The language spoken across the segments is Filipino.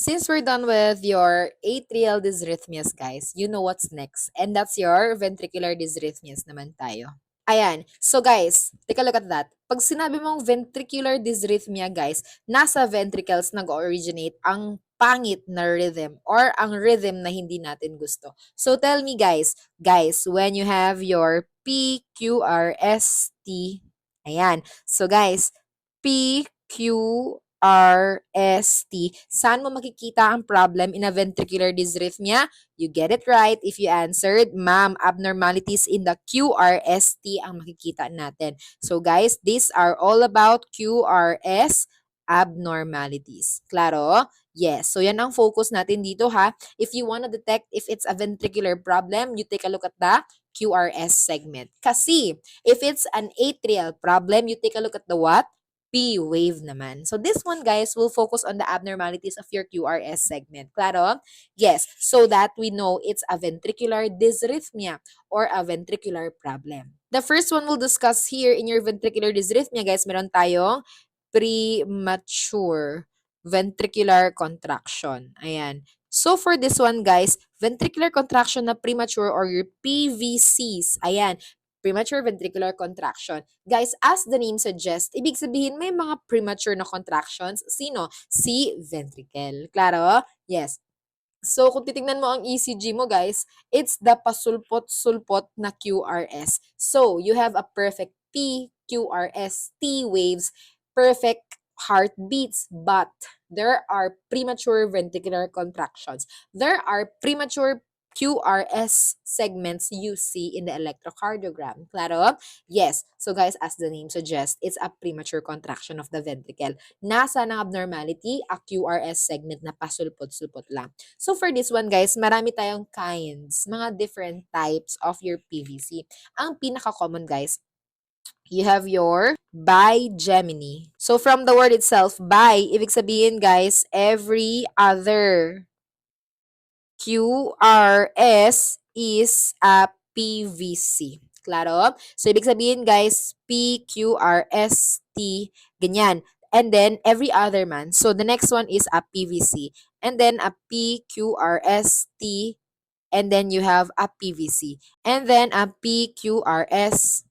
Since we're done with your atrial dysrhythmias, guys, you know what's next. And that's your ventricular dysrhythmias naman tayo. Ayan. So guys, take a look at that. Pag sinabi mong ventricular dysrhythmia, guys, nasa ventricles nag-originate ang pangit na rhythm or ang rhythm na hindi natin gusto. So tell me guys, when you have your PQRST, ayan. So guys, PQRST. Saan mo makikita ang problem in a ventricular dysrhythmia? You get it right if you answered, ma'am, abnormalities in the QRST ang makikita natin. So guys, these are all about QRS abnormalities. Klaro? Yes. So yan ang focus natin dito ha. If you want to detect if it's a ventricular problem, you take a look at the QRS segment. Kasi if it's an atrial problem, you take a look at the what? P wave naman. So this one, guys, will focus on the abnormalities of your QRS segment. Claro? Yes, so that we know it's a ventricular dysrhythmia or a ventricular problem. The first one we'll discuss here in your ventricular dysrhythmia, guys, meron tayong premature ventricular contraction. Ayan. So for this one, guys, ventricular contraction na premature or your PVCs. Ayan, premature ventricular contraction. Guys, as the name suggests, ibig sabihin may mga premature na contractions. Sino? Si ventricle. Klaro? Yes. So, kung titingnan mo ang ECG mo, guys, it's the pasulpot-sulpot na QRS. So, you have a perfect P, QRS, T waves, perfect heartbeats, but there are premature ventricular contractions. There are premature QRS segments you see in the electrocardiogram. Claro? Yes. So guys, as the name suggests, it's a premature contraction of the ventricle. Nasa ng abnormality, a QRS segment na pasulpot-sulpot lang. So for this one guys, marami tayong kinds, mga different types of your PVC. Ang pinaka-common guys, you have your bigeminy. So from the word itself, bi, ibig sabihin guys, every other QRS is a PVC. Klaro? So, ibig sabihin, guys, PQRST, ganyan. And then, every other man. So, the next one is a PVC. And then, a PQRST. And then, you have a PVC. And then, a PQRST.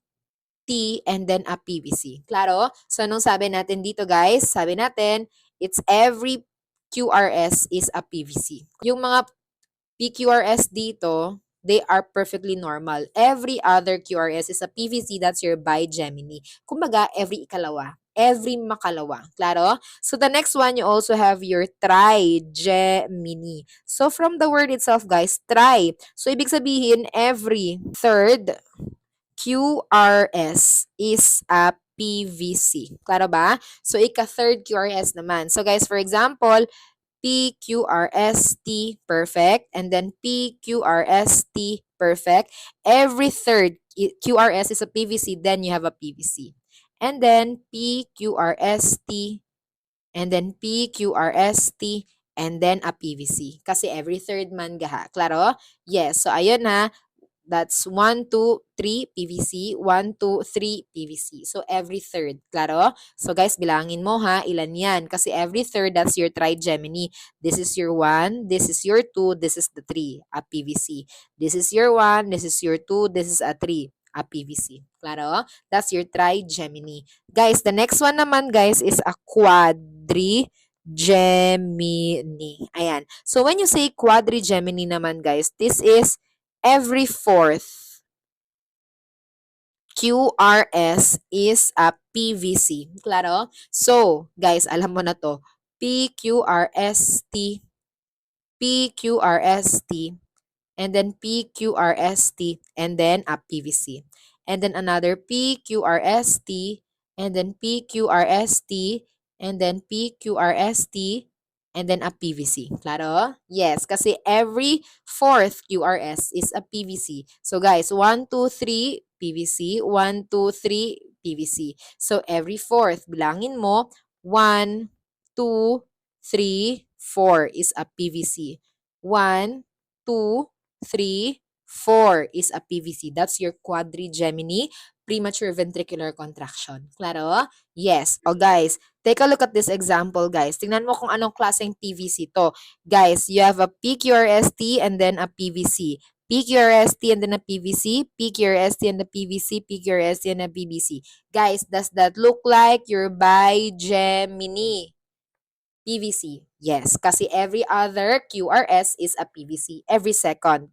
And then, a PVC. Klaro? So, anong sabi natin dito, guys? Sabi natin, it's every QRS is a PVC. Yung mga PQRS dito, they are perfectly normal. Every other QRS is a PVC, that's your bigeminy. Kumbaga, every ikalawa. Every makalawa. Klaro? So the next one, you also have your trigeminy. So from the word itself, guys, tri. So ibig sabihin, every third QRS is a PVC. Klaro ba? So ika-third QRS naman. So guys, for example, PQRST, perfect. And then PQRST, perfect. Every third QRS is a PVC, then you have a PVC. And then PQRST, and then PQRST, and then a PVC. Kasi every third man gaha. Klaro? Yes. So, ayun na. That's 1, 2, 3 PVC, 1, 2, 3 PVC. So, every third. Klaro? So, guys, bilangin mo ha, ilan yan? Kasi every third, that's your trigeminy. This is your 1, this is your 2, this is the 3, a PVC. This is your 1, this is your 2, this is a 3, a PVC. Klaro? That's your trigeminy. Guys, the next one naman, guys, is a quadrigeminy. Ayan. So, when you say quadrigeminy naman, guys, this is every fourth QRS is a PVC. Klaro? So, guys, alam mo na to. PQRST, PQRST, and then PQRST, and then a PVC. And then another PQRST, and then PQRST, and then PQRST, and then a PVC. Klaro? Yes, kasi every fourth QRS is a PVC. So guys, 1, 2, 3 PVC, 1, 2, 3 PVC. So every fourth, bilangin mo, 1, 2, 3, 4 is a PVC. 1, 2, 3, 4 is a PVC. That's your quadrigeminy premature ventricular contraction. Klaro? Yes. O guys, take a look at this example, guys. Tingnan mo kung anong klaseng PVC to. Guys, you have a PQRST and then a PVC. PQRST and then a PVC, PQRST and a PVC, PQRST and a PVC. Guys, does that look like your bigemini? PVC. Yes, kasi every other QRS is a PVC. Every second.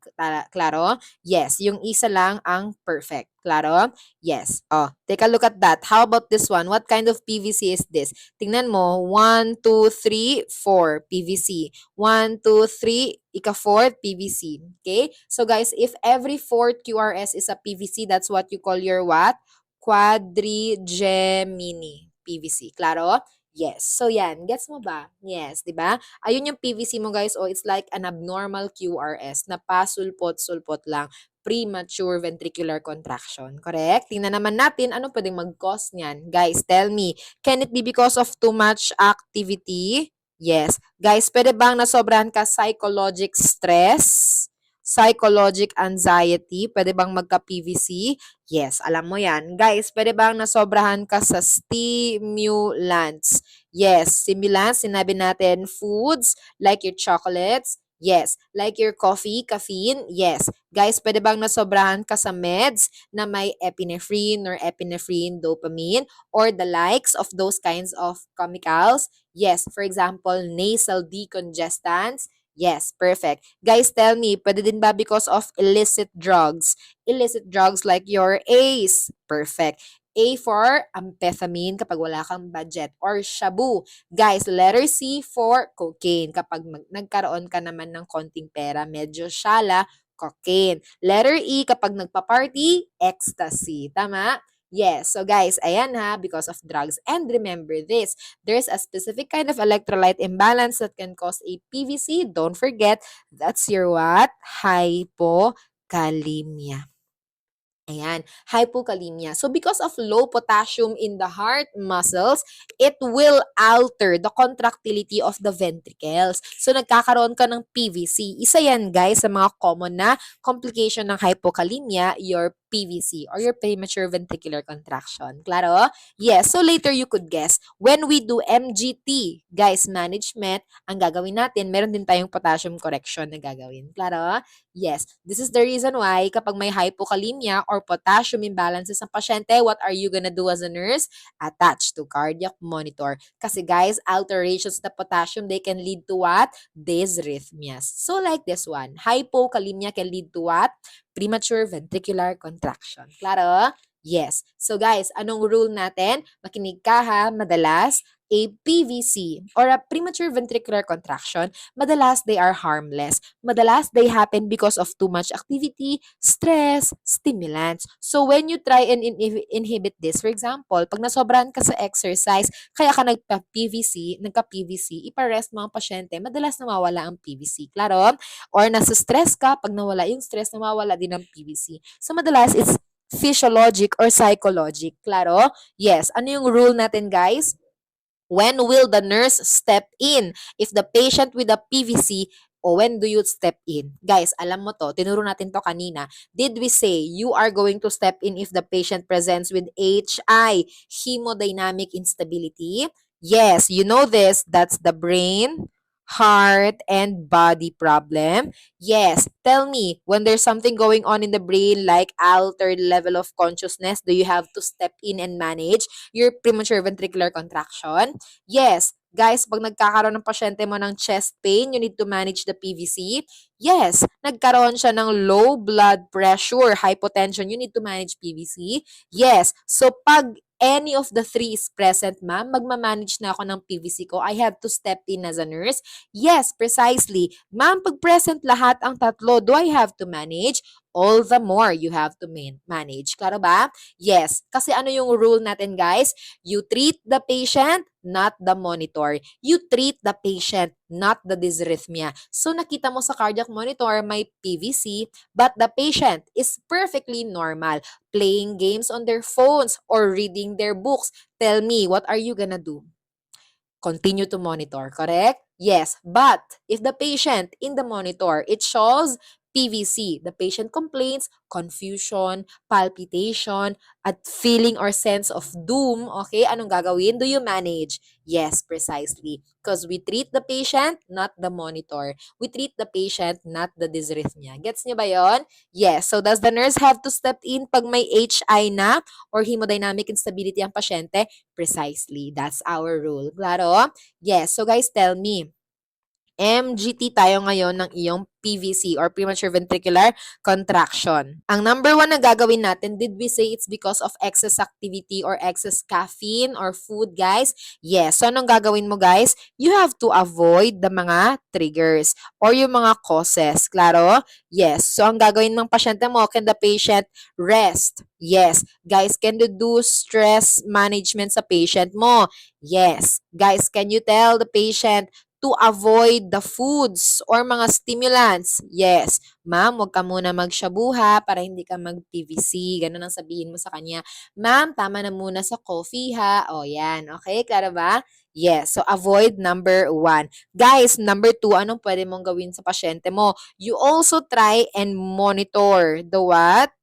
Klaro? Yes, yung isa lang ang perfect. Klaro? Yes. Oh, take a look at that. How about this one? What kind of PVC is this? Tingnan mo. 1, 2, 3, 4 PVC. 1, 2, 3, ika-fourth PVC. Okay? So guys, if every fourth QRS is a PVC, that's what you call your what? Quadrigemini PVC. Klaro? Yes. So yan, gets mo ba? Yes, 'di ba? Ayun yung PVC mo guys, oh, it's like an abnormal QRS na pasulpot-sulpot lang, premature ventricular contraction. Correct? Tingnan naman natin ano pwedeng mag-cause niyan. Guys, tell me, can it be because of too much activity? Yes. Guys, pwede bang nasobrahan ka psychologic stress? Psychologic anxiety, pwede bang magka-PVC? Yes, alam mo yan. Guys, pwede bang nasobrahan ka sa stimulants? Yes, stimulants, sinabi natin foods, like your chocolates. Yes. Like your coffee, caffeine? Yes. Guys, pwede bang nasobrahan ka sa meds na may epinephrine or epinephrine dopamine or the likes of those kinds of chemicals? Yes. For example, nasal decongestants? Yes, perfect. Guys, tell me, pwede din ba because of illicit drugs? Illicit drugs like your ACE. Perfect. A for amphetamine kapag wala kang budget or shabu. Guys, letter C for cocaine kapag nagkaroon ka naman ng konting pera, medyo syala, cocaine. Letter E kapag nagpa-party, ecstasy. Tama? Yes. So guys, ayan ha, because of drugs. And remember this, there's a specific kind of electrolyte imbalance that can cause a PVC. Don't forget, that's your what? Hypokalemia. Ayan, hypokalemia. So because of low potassium in the heart muscles, it will alter the contractility of the ventricles. So nagkakaroon ka ng PVC. Isa yan guys sa mga common na complication ng hypokalemia, your PVC or your premature ventricular contraction. Klaro? Yes. So later you could guess, when we do MGT, guys, management, ang gagawin natin, meron din tayong potassium correction na gagawin. Klaro? Yes, this is the reason why kapag may hypokalemia or potassium imbalances ang pasyente, what are you gonna do as a nurse? Attach to cardiac monitor. Kasi guys, alterations na potassium, they can lead to what? Dysrhythmias. So like this one, hypokalemia can lead to what? Premature ventricular contraction. Klaro? Yes. So guys, anong rule natin? Makinig ka ha, madalas, a PVC or a premature ventricular contraction, madalas they are harmless. Madalas they happen because of too much activity, stress, stimulants. So when you try and inhibit this, for example, pag nasobrahan ka sa exercise, kaya ka nagka-PVC, iparest mo ang pasyente, madalas nawawala ang PVC. Klaro? Or nasa stress ka, pag nawala yung stress, nawawala din ang PVC. So madalas it's physiologic or psychologic. Klaro? Yes. Ano yung rule natin, guys? When will the nurse step in? If the patient with a PVC, o when do you step in? Guys, alam mo to, tinuro natin to kanina. Did we say you are going to step in if the patient presents with HI, hemodynamic instability? Yes, you know this, that's the brain, heart, and body problem. Yes, tell me, when there's something going on in the brain like altered level of consciousness, do you have to step in and manage your premature ventricular contraction? Yes. Guys, pag nagkakaroon ng pasyente mo ng chest pain, you need to manage the PVC. Yes. Nagkaroon siya ng low blood pressure, hypotension, you need to manage PVC. Yes. So, pag any of the three is present, ma'am, magmamanage na ako ng PVC ko. I have to step in as a nurse. Yes, precisely. Ma'am, pag present lahat ang tatlo, do I have to manage? All the more you have to manage. Klaro ba? Yes. Kasi ano yung rule natin, guys? You treat the patient, not the monitor. You treat the patient, not the dysrhythmia. So nakita mo sa cardiac monitor, may PVC, but the patient is perfectly normal, playing games on their phones or reading their books. Tell me, what are you gonna do? Continue to monitor, correct? Yes, but if the patient in the monitor, it shows PVC. The patient complains, confusion, palpitation, at feeling or sense of doom. Okay, anong gagawin? Do you manage? Yes, precisely. Because we treat the patient, not the monitor. We treat the patient, not the dysrhythmia. Gets niyo ba yon? Yes. So, does the nurse have to step in pag may HI na or hemodynamic instability ang pasyente? Precisely. That's our rule. Claro? Yes. So, guys, tell me. MGT tayo ngayon ng iyong PVC or premature ventricular contraction. Ang number one na gagawin natin, did we say it's because of excess activity or excess caffeine or food, guys? Yes. So, anong gagawin mo, guys? You have to avoid the mga triggers or yung mga causes. Klaro? Yes. So, ang gagawin ng pasyente mo, can the patient rest? Yes. Guys, can you do stress management sa patient mo? Yes. Guys, can you tell the patient to avoid the foods or mga stimulants? Yes. Ma'am, huwag ka muna magshabuha para hindi ka mag-PVC. Ganun ang sabihin mo sa kanya. Ma'am, tama na muna sa coffee ha. O yan. Okay, klaro ba? Yes. So, avoid number 1. Guys, number 2, anong pwede mong gawin sa pasyente mo? You also try and monitor the what?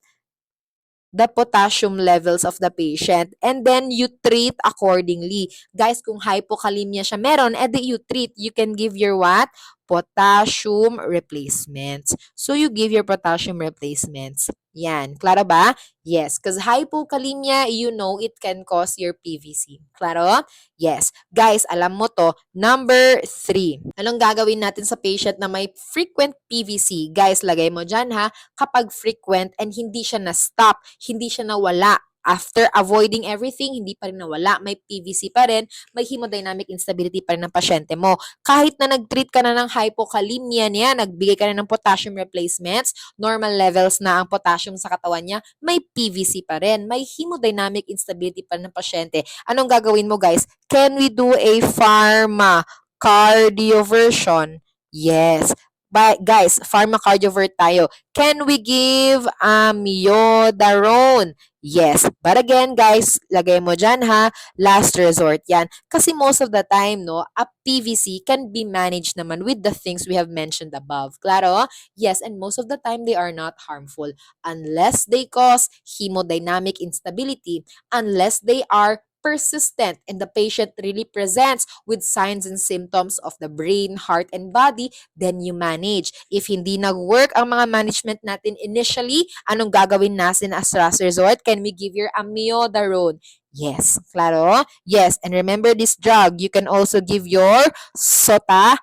The potassium levels of the patient, and then you treat accordingly. Guys, kung hypokalemia siya meron, edi you treat. You can give your what? Potassium replacements. So, you give your potassium replacements. Yan. Klaro ba? Yes. Because hypokalemia, you know, it can cause your PVC. Klaro? Yes. Guys, alam mo to. Number 3. Anong gagawin natin sa patient na may frequent PVC? Guys, lagay mo dyan ha. Kapag frequent and hindi siya na-stop, hindi siya nawala. After avoiding everything, hindi pa rin nawala. May PVC pa rin, may hemodynamic instability pa rin ng pasyente mo. Kahit na nag-treat ka na ng hypokalemia niya, nagbigay ka na ng potassium replacements, normal levels na ang potassium sa katawan niya, may PVC pa rin. May hemodynamic instability pa rin ng pasyente. Anong gagawin mo, guys? Can we do a pharmacardioversion? Yes. But guys, pharmacardiovert tayo. Can we give amiodarone? Yes. But again, guys, lagay mo dyan ha, last resort yan. Kasi most of the time, no, a PVC can be managed naman with the things we have mentioned above. Claro? Yes, and most of the time, they are not harmful unless they cause hemodynamic instability, unless they are persistent and the patient really presents with signs and symptoms of the brain, heart, and body, then you manage. If hindi nag-work ang mga management natin initially, anong gagawin natin as last resort? Can we give your amiodarone? Yes. Claro? Yes. And remember this drug, you can also give your sotalol.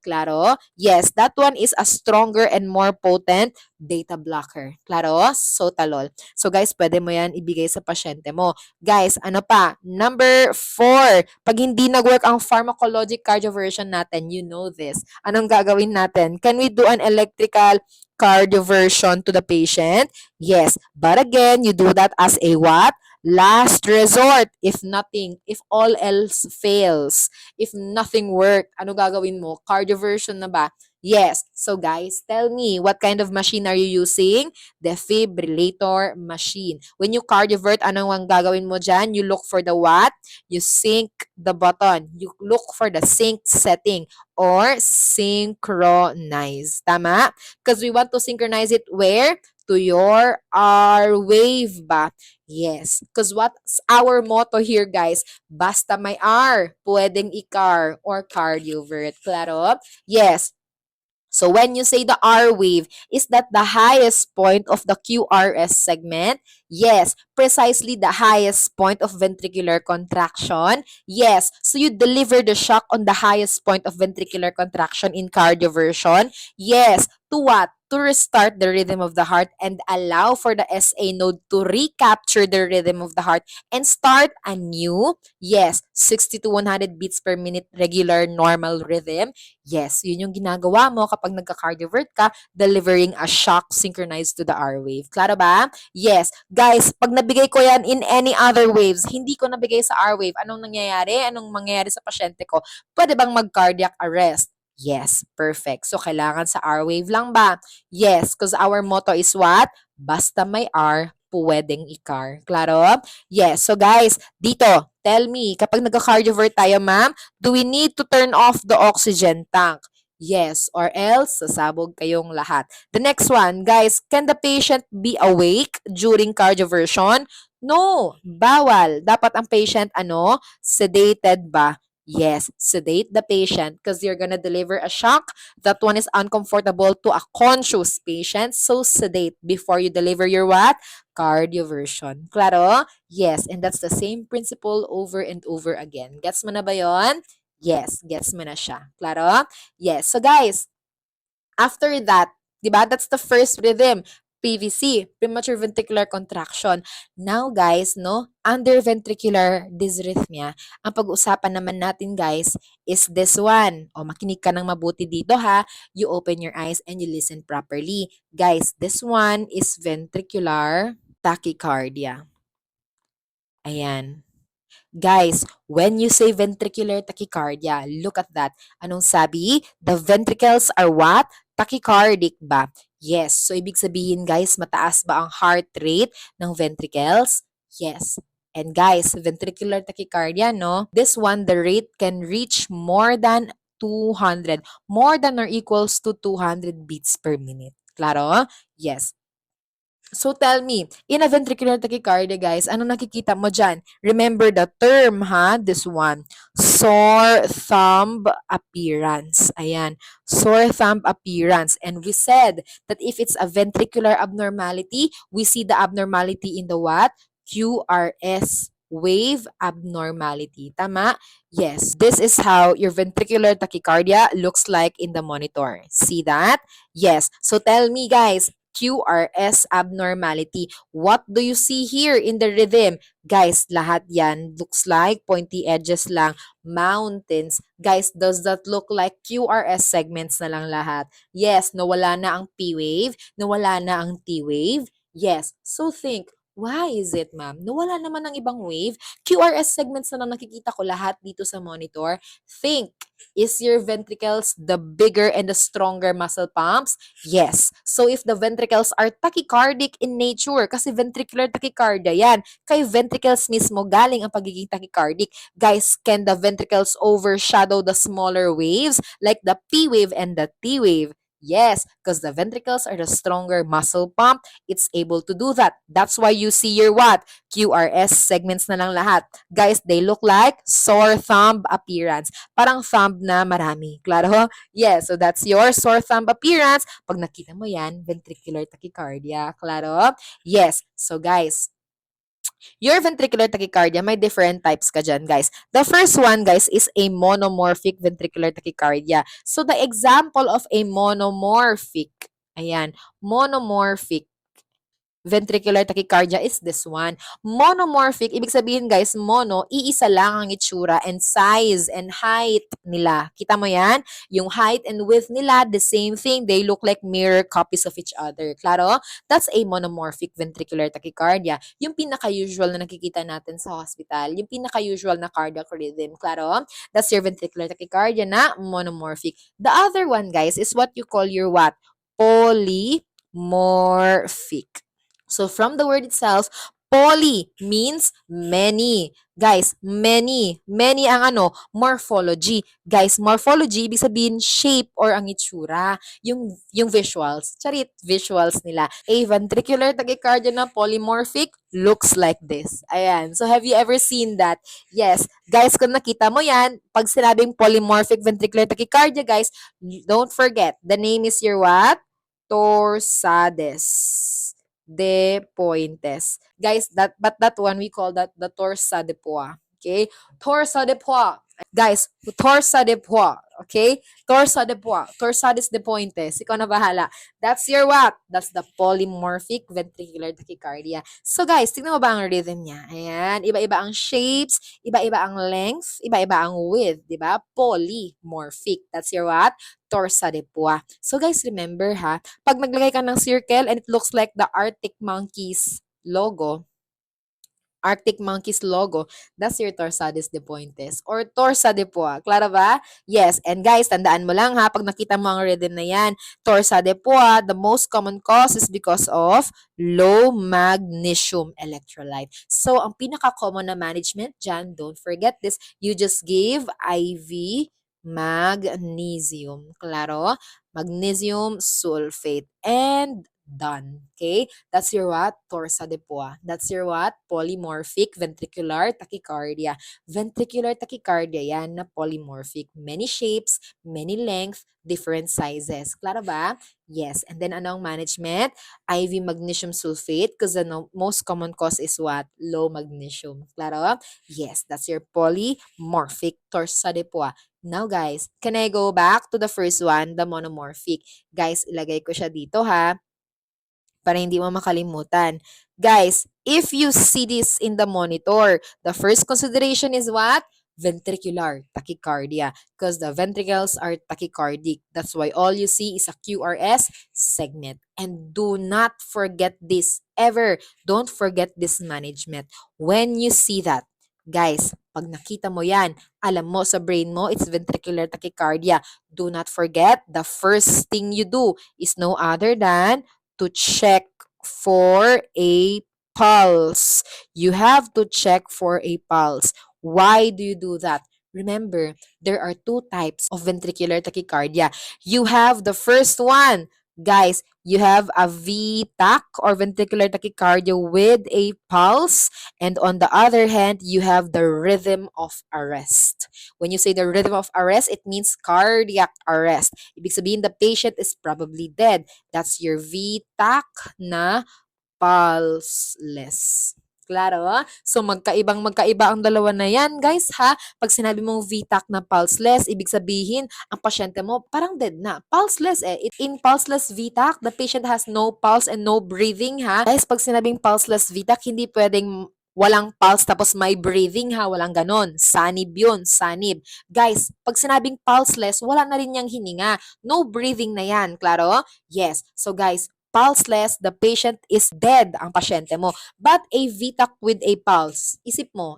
Claro? Yes. That one is a stronger and more potent beta blocker. Claro? Sotalol. So guys, pwede mo yan ibigay sa pasyente mo. Guys, ano pa? Number 4. Pag hindi nag-work ang pharmacologic cardioversion natin, you know this. Anong gagawin natin? Can we do an electrical cardioversion to the patient? Yes. But again, you do that as a what? Last resort. If nothing, if all else fails, if nothing worked, ano gagawin mo? Cardioversion na ba? Yes. So guys, tell me, what kind of machine are you using? Defibrillator machine. When you cardiovert, ano ang gagawin mo dyan? You look for the what? You sync the button. You look for the sync setting or synchronize. Tama? Because we want to synchronize it where? To your R wave ba? Yes. Because what's our motto here, guys? Basta may R, pwedeng i-car or cardiovert. Claro? Yes. So when you say the R wave, is that the highest point of the QRS segment? Yes, precisely the highest point of ventricular contraction. Yes, so you deliver the shock on the highest point of ventricular contraction in cardioversion. Yes, to what? To restart the rhythm of the heart and allow for the SA node to recapture the rhythm of the heart and start a new, yes, 60 to 100 beats per minute regular normal rhythm. Yes, yun yung ginagawa mo kapag nagka-cardiovert ka, delivering a shock synchronized to the R wave. Klaro ba? Yes. Guys, pag nabigay ko yan in any other waves, hindi ko nabigay sa R wave, anong nangyayari? Anong mangyayari sa pasyente ko? Pwede bang mag-cardiac arrest? Yes, perfect. So, kailangan sa R wave lang ba? Yes, because our motto is what? Basta may R, pwedeng i-car. Klaro? Yes. So, guys, dito, tell me, kapag nagka-cardiovert tayo, ma'am, do we need to turn off the oxygen tank? Yes, or else sasabog kayong lahat. The next one, guys, can the patient be awake during cardioversion? No, bawal. Dapat ang patient sedated ba? Yes, sedate the patient because you're gonna deliver a shock. That one is uncomfortable to a conscious patient. So sedate before you deliver your what? Cardioversion. Claro? Yes, and that's the same principle over and over again. Gets mo na ba yon? Yes, gets mo na siya. Claro? Yes. So guys, after that, 'di ba? That's the first rhythm. PVC, premature ventricular contraction. Now guys, no, under ventricular dysrhythmia, ang pag-uusapan naman natin guys is this one. O makinig ka ng mabuti dito ha. You open your eyes and you listen properly. Guys, this one is ventricular tachycardia. Ayan. Guys, when you say ventricular tachycardia, look at that. Anong sabi? The ventricles are what? Tachycardic ba? Yes. So, ibig sabihin guys, mataas ba ang heart rate ng ventricles? Yes. And guys, ventricular tachycardia, no? This one, the rate can reach more than 200. More than or equals to 200 beats per minute. Claro? Yes. So tell me, in a ventricular tachycardia, guys, ano nakikita mo dyan? Remember the term, ha? This one. Sore thumb appearance. Ayan. Sore thumb appearance. And we said that if it's a ventricular abnormality, we see the abnormality in the what? QRS wave abnormality. Tama? Yes. This is how your ventricular tachycardia looks like in the monitor. See that? Yes. So tell me, guys, QRS abnormality. What do you see here in the rhythm? Guys, lahat yan looks like pointy edges lang, mountains. Guys, does that look like QRS segments na lang lahat? Yes, nawala na ang P wave, nawala na ang T wave. Yes, so think, why is it, ma'am? Nawala naman ang ibang wave. QRS segments na lang nakikita ko lahat dito sa monitor. Think, is your ventricles the bigger and the stronger muscle pumps? Yes. So if the ventricles are tachycardic in nature, kasi ventricular tachycardia yan, kay ventricles mismo galing ang pagiging tachycardic. Guys, can the ventricles overshadow the smaller waves like the P wave and the T wave? Yes, because the ventricles are the stronger muscle pump. It's able to do that. That's why you see your what? QRS segments na lang lahat. Guys, they look like sore thumb appearance. Parang thumb na marami. Klaro? Yes, so that's your sore thumb appearance. Pag nakita mo yan, ventricular tachycardia. Klaro? Yes. So guys, your ventricular tachycardia, may different types ka dyan, guys. The first one, guys, is a monomorphic ventricular tachycardia. So the example of a monomorphic, ayan, monomorphic ventricular tachycardia is this one. Monomorphic, ibig sabihin guys, mono, iisa lang ang itsura and size and height nila. Kita mo yan? Yung height and width nila, the same thing. They look like mirror copies of each other. Klaro? That's a monomorphic ventricular tachycardia. Yung pinaka-usual na nakikita natin sa hospital. Yung pinaka-usual na cardiac rhythm. Klaro? That's your ventricular tachycardia na monomorphic. The other one, guys, is what you call your what? Polymorphic. So from the word itself, poly means many. Guys, many. Many ang morphology. Guys, morphology, ibig sabihin shape or ang itsura. Yung visuals. Charit, visuals nila. A ventricular tachycardia na polymorphic looks like this. Ayan. So have you ever seen that? Yes. Guys, kung nakita mo yan, pag sinabing polymorphic ventricular tachycardia, guys, don't forget, the name is your what? Torsades de Pointes. Guys, that one we call that the Torsa de Poix. Okay? Torsa de Poix. Guys, Torsa de Poix. Okay? Torsa de Poix. Torsades de Pointes. Ikaw na bahala. That's your what? That's the polymorphic ventricular tachycardia. So guys, tignan mo ba ang rhythm niya? Ayan. Iba-iba ang shapes, iba-iba ang length, iba-iba ang width. Diba? Polymorphic. That's your what? Torsa de Poix. So guys, remember ha, pag naglagay ka ng circle and it looks like the Arctic Monkeys logo, that's your Torsades de Pointes or Torsa de Poix. Klaro ba? Yes. And guys, tandaan mo lang ha, pag nakita mo ang rhythm na yan, Torsa de Poix, the most common cause is because of low magnesium electrolyte. So, ang pinaka-common na management dyan, don't forget this, you just give IV Magnesium. Klaro? Magnesium sulfate. And done. Okay? That's your what? Torsa de poa. That's your what? Polymorphic ventricular tachycardia. Ventricular tachycardia yan na polymorphic. Many shapes, many length, different sizes. Klaro ba? Yes. And then anong management? IV magnesium sulfate because the most common cause is what? Low magnesium. Klaro? Yes, that's your polymorphic torsa de poa. Now guys, can I go back to the first one, the monomorphic? Guys, ilagay ko siya dito ha para hindi mo makalimutan. Guys, if you see this in the monitor, the first consideration is what? Ventricular tachycardia because the ventricles are tachycardic. That's why all you see is a QRS segment. And do not forget this ever. Don't forget this management. When you see that, guys, pag nakita mo yan, alam mo sa brain mo, it's ventricular tachycardia. Do not forget, the first thing you do is no other than to check for a pulse. You have to check for a pulse. Why do you do that? Remember, there are two types of ventricular tachycardia. You have the first one, guys, you have a VTAC or ventricular tachycardia with a pulse. And on the other hand, you have the rhythm of arrest. When you say the rhythm of arrest, it means cardiac arrest. Ibig sabihin, the patient is probably dead. That's your VTAC na pulseless. Klaro? So, magkaiba ang dalawa na yan, guys, ha? Pag sinabi mong VTAC na pulseless, ibig sabihin, ang pasyente mo parang dead na. Pulseless eh. In pulseless VTAC, the patient has no pulse and no breathing, ha? Guys, pag sinabing pulseless VTAC, hindi pwedeng walang pulse tapos may breathing, ha? Walang ganon. Sanib yun. Sanib. Guys, pag sinabing pulseless, wala na rin niyang hininga. No breathing na yan. Klaro? Yes. So, guys, pulseless, the patient is dead ang pasyente mo. But a VTAC with a pulse, isip mo,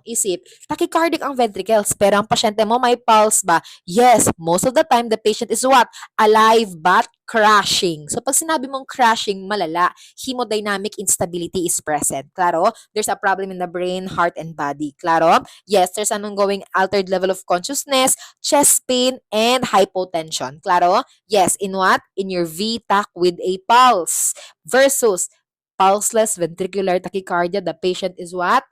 tachycardic ang ventricles, pero ang pasyente mo may pulse ba? Yes, most of the time, the patient is what? Alive but crashing. So pag sinabi mong crashing, malala, hemodynamic instability is present. Klaro? There's a problem in the brain, heart, and body. Klaro? Yes, there's an ongoing altered level of consciousness, chest pain, and hypotension. Klaro? Yes, in what? In your VTAC with a pulse versus pulseless ventricular tachycardia, the patient is what?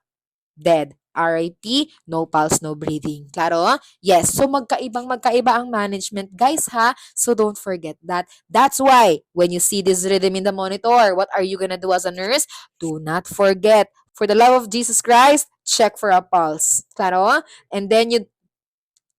Dead. RIP, no pulse, no breathing. Klaro? Yes. So, magkaiba ang management, guys, ha? So, don't forget that. That's why, when you see this rhythm in the monitor, what are you gonna do as a nurse? Do not forget, for the love of Jesus Christ, check for a pulse. Klaro? And then you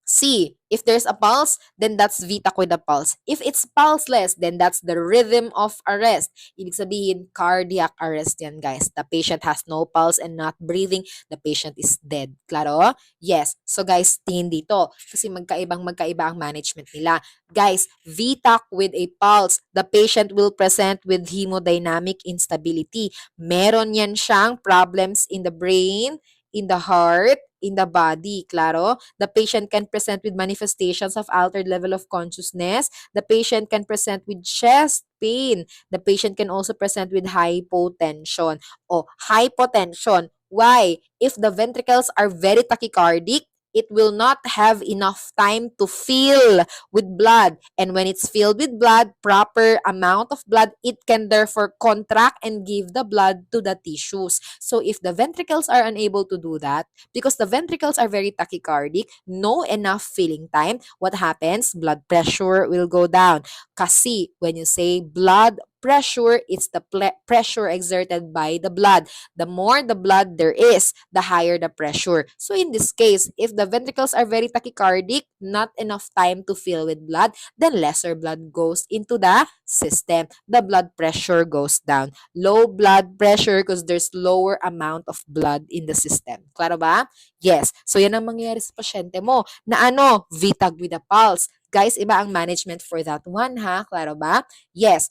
see, if there's a pulse, then that's VTAC with a pulse. If it's pulseless, then that's the rhythm of arrest. Ibig sabihin, cardiac arrest yan, guys. The patient has no pulse and not breathing. The patient is dead. Klaro? Yes. So, guys, tingin dito. Kasi magkaiba ang management nila. Guys, VTAC with a pulse, the patient will present with hemodynamic instability. Meron yan siyang problems in the brain, in the heart, in the body. Klaro? The patient can present with manifestations of altered level of consciousness. The patient can present with chest pain. The patient can also present with hypotension. O, hypotension. Why? If the ventricles are very tachycardic, it will not have enough time to fill with blood. And when it's filled with blood, proper amount of blood, it can therefore contract and give the blood to the tissues. So if the ventricles are unable to do that, because the ventricles are very tachycardic, no enough filling time, what happens? Blood pressure will go down. Kasi when you say blood pressure, it's the pressure exerted by the blood. The more the blood there is, the higher the pressure. So in this case, if the ventricles are very tachycardic, not enough time to fill with blood, then lesser blood goes into the system. The blood pressure goes down. Low blood pressure because there's lower amount of blood in the system. Klaro ba? Yes. So yan ang mangyayari sa pasyente mo na ano, VTAC with a pulse. Guys, iba ang management for that one, ha? Klaro ba? Yes.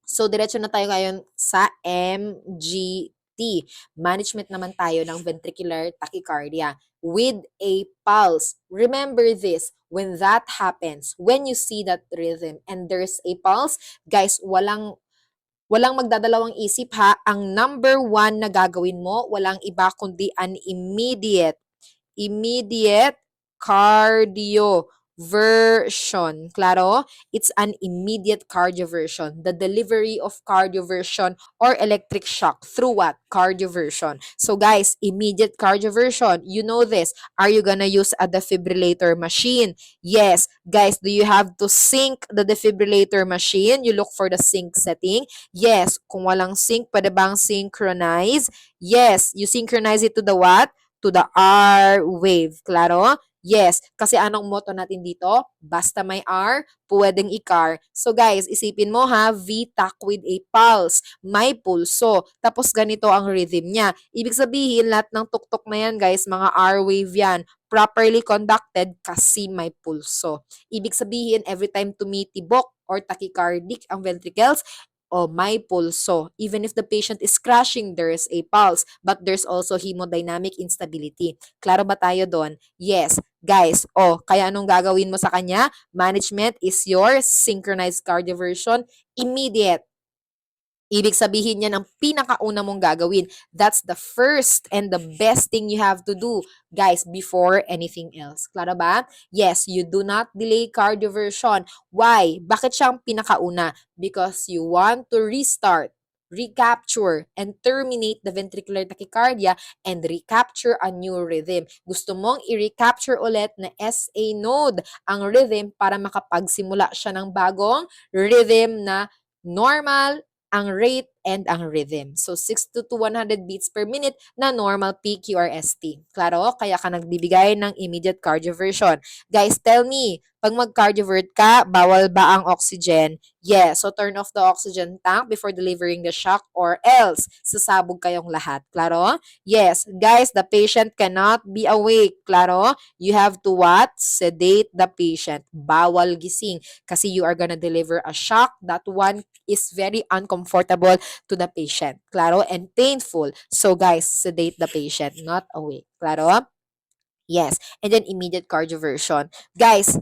So, diretso na tayo ngayon sa MGT. Management naman tayo ng ventricular tachycardia with a pulse. Remember this, when that happens, when you see that rhythm and there's a pulse, guys, walang magdadalawang isip ha. Ang number one na gagawin mo, walang iba kundi an immediate cardio cardioversion. Claro? It's an immediate cardioversion. The delivery of cardioversion or electric shock through what? Cardioversion. So guys, immediate cardioversion. You know this. Are you gonna use a defibrillator machine? Yes. Guys, do you have to sync the defibrillator machine? You look for the sync setting. Yes. Kung walang sync, pwede bang synchronize? Yes. You synchronize it to the what? To the R wave. Claro? Yes. Kasi anong motto natin dito? Basta may R, pwedeng i-car. So guys, isipin mo ha, VTAC with a pulse. May pulso. Tapos ganito ang rhythm niya. Ibig sabihin, lahat ng tuktok na yan guys, mga R wave yan. Properly conducted kasi may pulso. Ibig sabihin, every time tumitibok or tachycardic ang ventricles, o may pulso. Even if the patient is crashing, there is a pulse, but there's also hemodynamic instability. Klaro ba tayo doon? Yes. Guys, kaya anong gagawin mo sa kanya? Management is your synchronized cardioversion immediate. Ibig sabihin yan ang pinakauna mong gagawin. That's the first and the best thing you have to do, guys, before anything else. Klaro ba? Yes, you do not delay cardioversion. Why? Bakit siya ang pinakauna? Because you want to restart, recapture, and terminate the ventricular tachycardia and recapture a new rhythm. Gusto mong i-recapture ulit na SA node ang rhythm para makapagsimula siya ng bagong rhythm na normal ang rate and ang rhythm. So, 60 to 100 beats per minute na normal PQRST. Klaro? Kaya ka nagbibigay ng immediate cardioversion. Guys, tell me, pag mag-cardiovert ka, bawal ba ang oxygen? Yes. So, turn off the oxygen tank before delivering the shock or else sasabog kayong lahat. Klaro? Yes. Guys, the patient cannot be awake. Klaro? You have to what? Sedate the patient. Bawal gising kasi you are gonna deliver a shock. That one is very uncomfortable to the patient. Claro? And painful. So guys, sedate the patient, not awake. Claro? Yes. And then immediate cardioversion. Guys,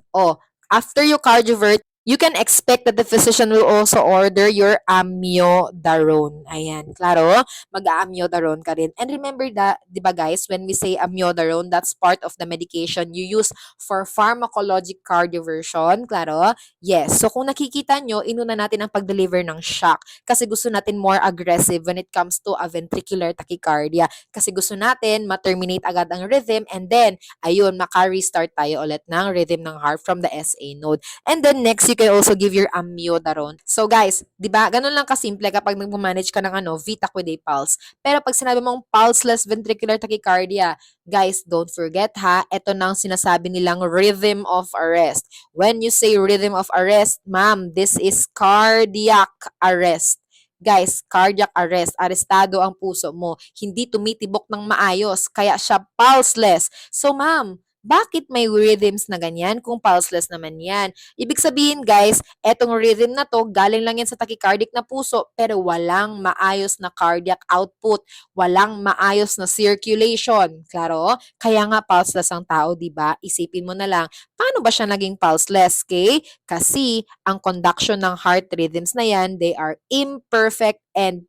after you cardiovert, you can expect that the physician will also order your amiodarone. Ayan, klaro? Mag-amiodarone ka rin. And remember that, di ba guys, when we say amiodarone, that's part of the medication you use for pharmacologic cardioversion. Klaro? Yes. So kung nakikita nyo, inuna natin ang pag-deliver ng shock kasi gusto natin more aggressive when it comes to a ventricular tachycardia. Kasi gusto natin ma-terminate agad ang rhythm and then ayun, maka-restart tayo ulit ng rhythm ng heart from the SA node. And then next, you can also give your amiodarone. So guys, di ba, ganun lang kasimple kapag nag-manage ka ng VTAC with a pulse. Pero pag sinabi mong pulseless ventricular tachycardia, guys, don't forget ha, ito nang sinasabi nilang rhythm of arrest. When you say rhythm of arrest, ma'am, this is cardiac arrest. Guys, cardiac arrest, arestado ang puso mo, hindi tumitibok ng maayos, kaya siya pulseless. So ma'am, bakit may rhythms na ganyan kung pulseless naman yan? Ibig sabihin guys, etong rhythm na to, galing lang yan sa tachycardic na puso, pero walang maayos na cardiac output, walang maayos na circulation. Klaro? Kaya nga pulseless ang tao, di ba? Isipin mo na lang, paano ba siya naging pulseless, okay? Kasi ang conduction ng heart rhythms na yan, they are imperfect and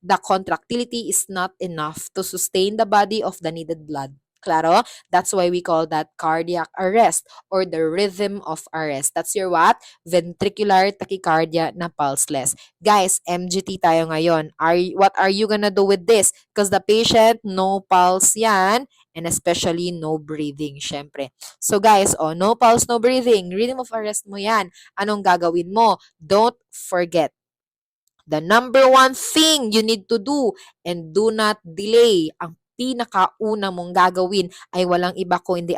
the contractility is not enough to sustain the body of the needed blood. Claro? That's why we call that cardiac arrest or the rhythm of arrest. That's your what? Ventricular tachycardia na pulseless. Guys, MGT tayo ngayon. What are you gonna do with this? Because the patient, no pulse yan, and especially no breathing, syempre. So guys, no pulse, no breathing. Rhythm of arrest mo yan. Anong gagawin mo? Don't forget. The number one thing you need to do and do not delay. Ang pinakauna mong gagawin ay walang iba kundi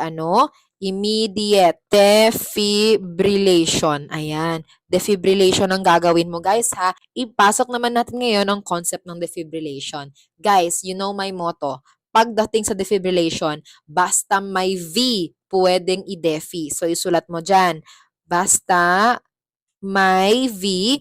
immediate defibrillation. Ayan. Defibrillation ang gagawin mo, guys, ha? Ipasok naman natin ngayon ang concept ng defibrillation. Guys, you know my motto. Pagdating sa defibrillation, basta may V, pwedeng i-defi. So, isulat mo dyan. Basta may V,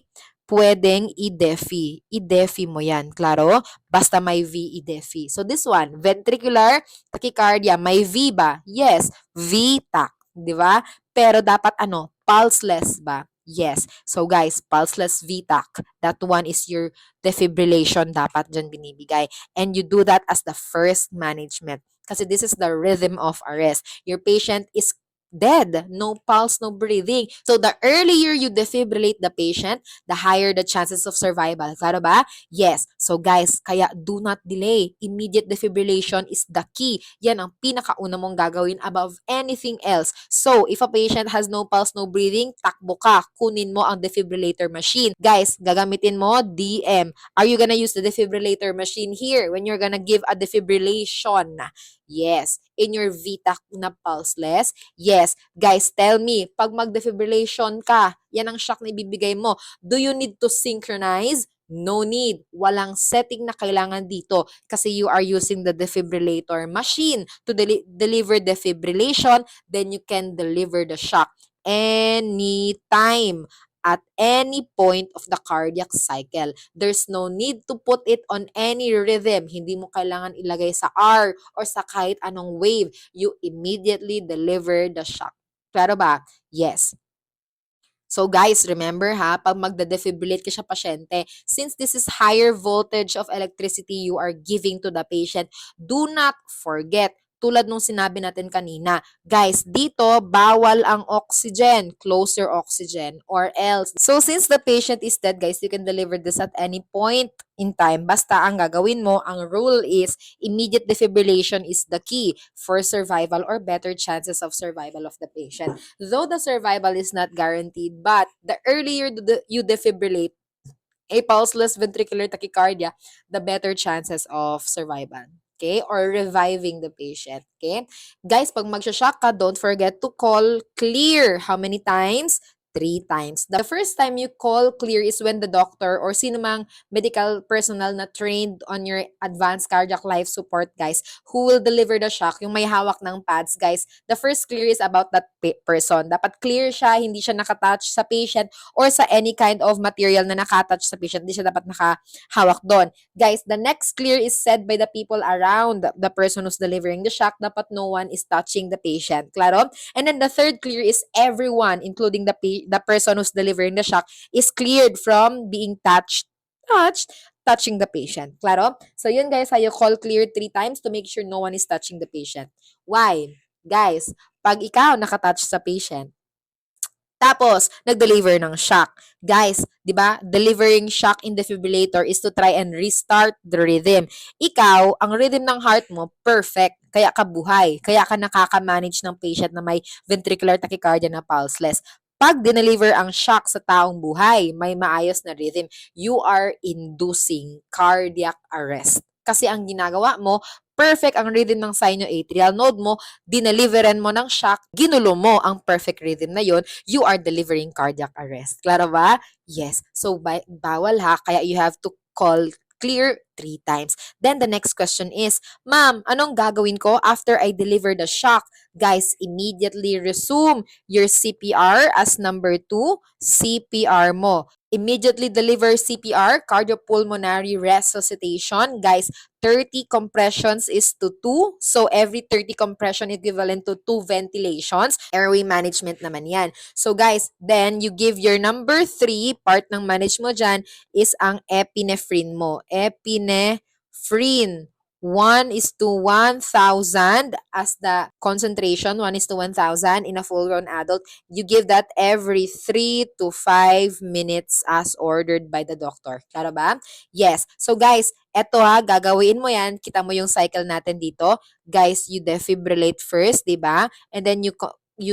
pwedeng i-defi. I-defi mo yan. Klaro? Basta may V, i-defi. So this one, ventricular tachycardia, may V ba? Yes, VTAC. Di ba? Pero dapat pulseless ba? Yes. So guys, pulseless VTAC. That one is your defibrillation dapat dyan binibigay. And you do that as the first management. Kasi this is the rhythm of arrest. Your patient is dead, no pulse, no breathing. So the earlier you defibrillate the patient, the higher the chances of survival. Klaro ba? Yes. So guys, kaya do not delay. Immediate defibrillation is the key. Yan ang pinakauna mong gagawin above anything else. So if a patient has no pulse, no breathing, takbo ka. Kunin mo ang defibrillator machine. Guys, gagamitin mo DM. Are you gonna use the defibrillator machine here when you're gonna give a defibrillation? Yes. In your Vita na pulseless? Yes. Guys, tell me, pag mag-defibrillation ka, yan ang shock na ibibigay mo. Do you need to synchronize? No need. Walang setting na kailangan dito kasi you are using the defibrillator machine to deliver defibrillation, then you can deliver the shock anytime at any point of the cardiac cycle. There's no need to put it on any rhythm. Hindi mo kailangan ilagay sa R or sa kahit anong wave. You immediately deliver the shock. Klaro ba? Yes. So guys, remember ha, pag magda-defibrillate ka sa pasyente, since this is higher voltage of electricity you are giving to the patient, do not forget, tulad nung sinabi natin kanina, guys, dito, bawal ang oxygen, close your oxygen, or else. So since the patient is dead, guys, you can deliver this at any point in time. Basta ang gagawin mo, ang rule is, immediate defibrillation is the key for survival or better chances of survival of the patient. Though the survival is not guaranteed, but the earlier you defibrillate a pulseless ventricular tachycardia, the better chances of survival. Okay? Or reviving the patient. Okay? Guys, pag magsha-shock ka, don't forget to call clear. How many times? 3 times. The first time you call clear is when the doctor or sino mang medical personnel na trained on your advanced cardiac life support, guys, who will deliver the shock, yung may hawak ng pads, guys, the first clear is about that person. Dapat clear siya, hindi siya nakatouch sa patient or sa any kind of material na nakatouch sa patient. Hindi siya dapat nakahawak doon. Guys, the next clear is said by the people around the person who's delivering the shock. Dapat no one is touching the patient. Claro? And then the third clear is everyone, including the person who's delivering the shock, is cleared from being touching the patient. Claro? So yun guys, you call clear 3 times to make sure no one is touching the patient. Why? Guys, pag ikaw nakatouch sa patient, tapos, nag-deliver ng shock. Guys, di ba? Delivering shock in defibrillator is to try and restart the rhythm. Ikaw, ang rhythm ng heart mo, perfect. Kaya ka buhay. Kaya ka nakaka-manage ng patient na may ventricular tachycardia na pulseless. Pag dineliver ang shock sa taong buhay, may maayos na rhythm, you are inducing cardiac arrest. Kasi ang ginagawa mo, perfect ang rhythm ng sinoatrial node mo, dineliveran mo ng shock, ginulo mo ang perfect rhythm na yon, you are delivering cardiac arrest. Klaro ba? Yes. So, bawal ha, kaya you have to call clear 3 times. Then the next question is, ma'am, anong gagawin ko after I deliver the shock? Guys, immediately resume your CPR as number 2, CPR mo. Immediately deliver CPR, cardiopulmonary resuscitation. Guys, 30 compressions is to 2. So, every 30 compression equivalent to 2 ventilations. Airway management naman yan. So, guys, then you give your number 3, part ng manage mo dyan, is ang epinephrine mo. Epinephrine. 1:1,000 as the concentration, 1:1,000 in a full-grown adult. You give that every 3 to 5 minutes as ordered by the doctor. Klaro ba? Yes. So guys, eto ha, gagawin mo yan. Kita mo yung cycle natin dito. Guys, you defibrillate first, di ba? And then you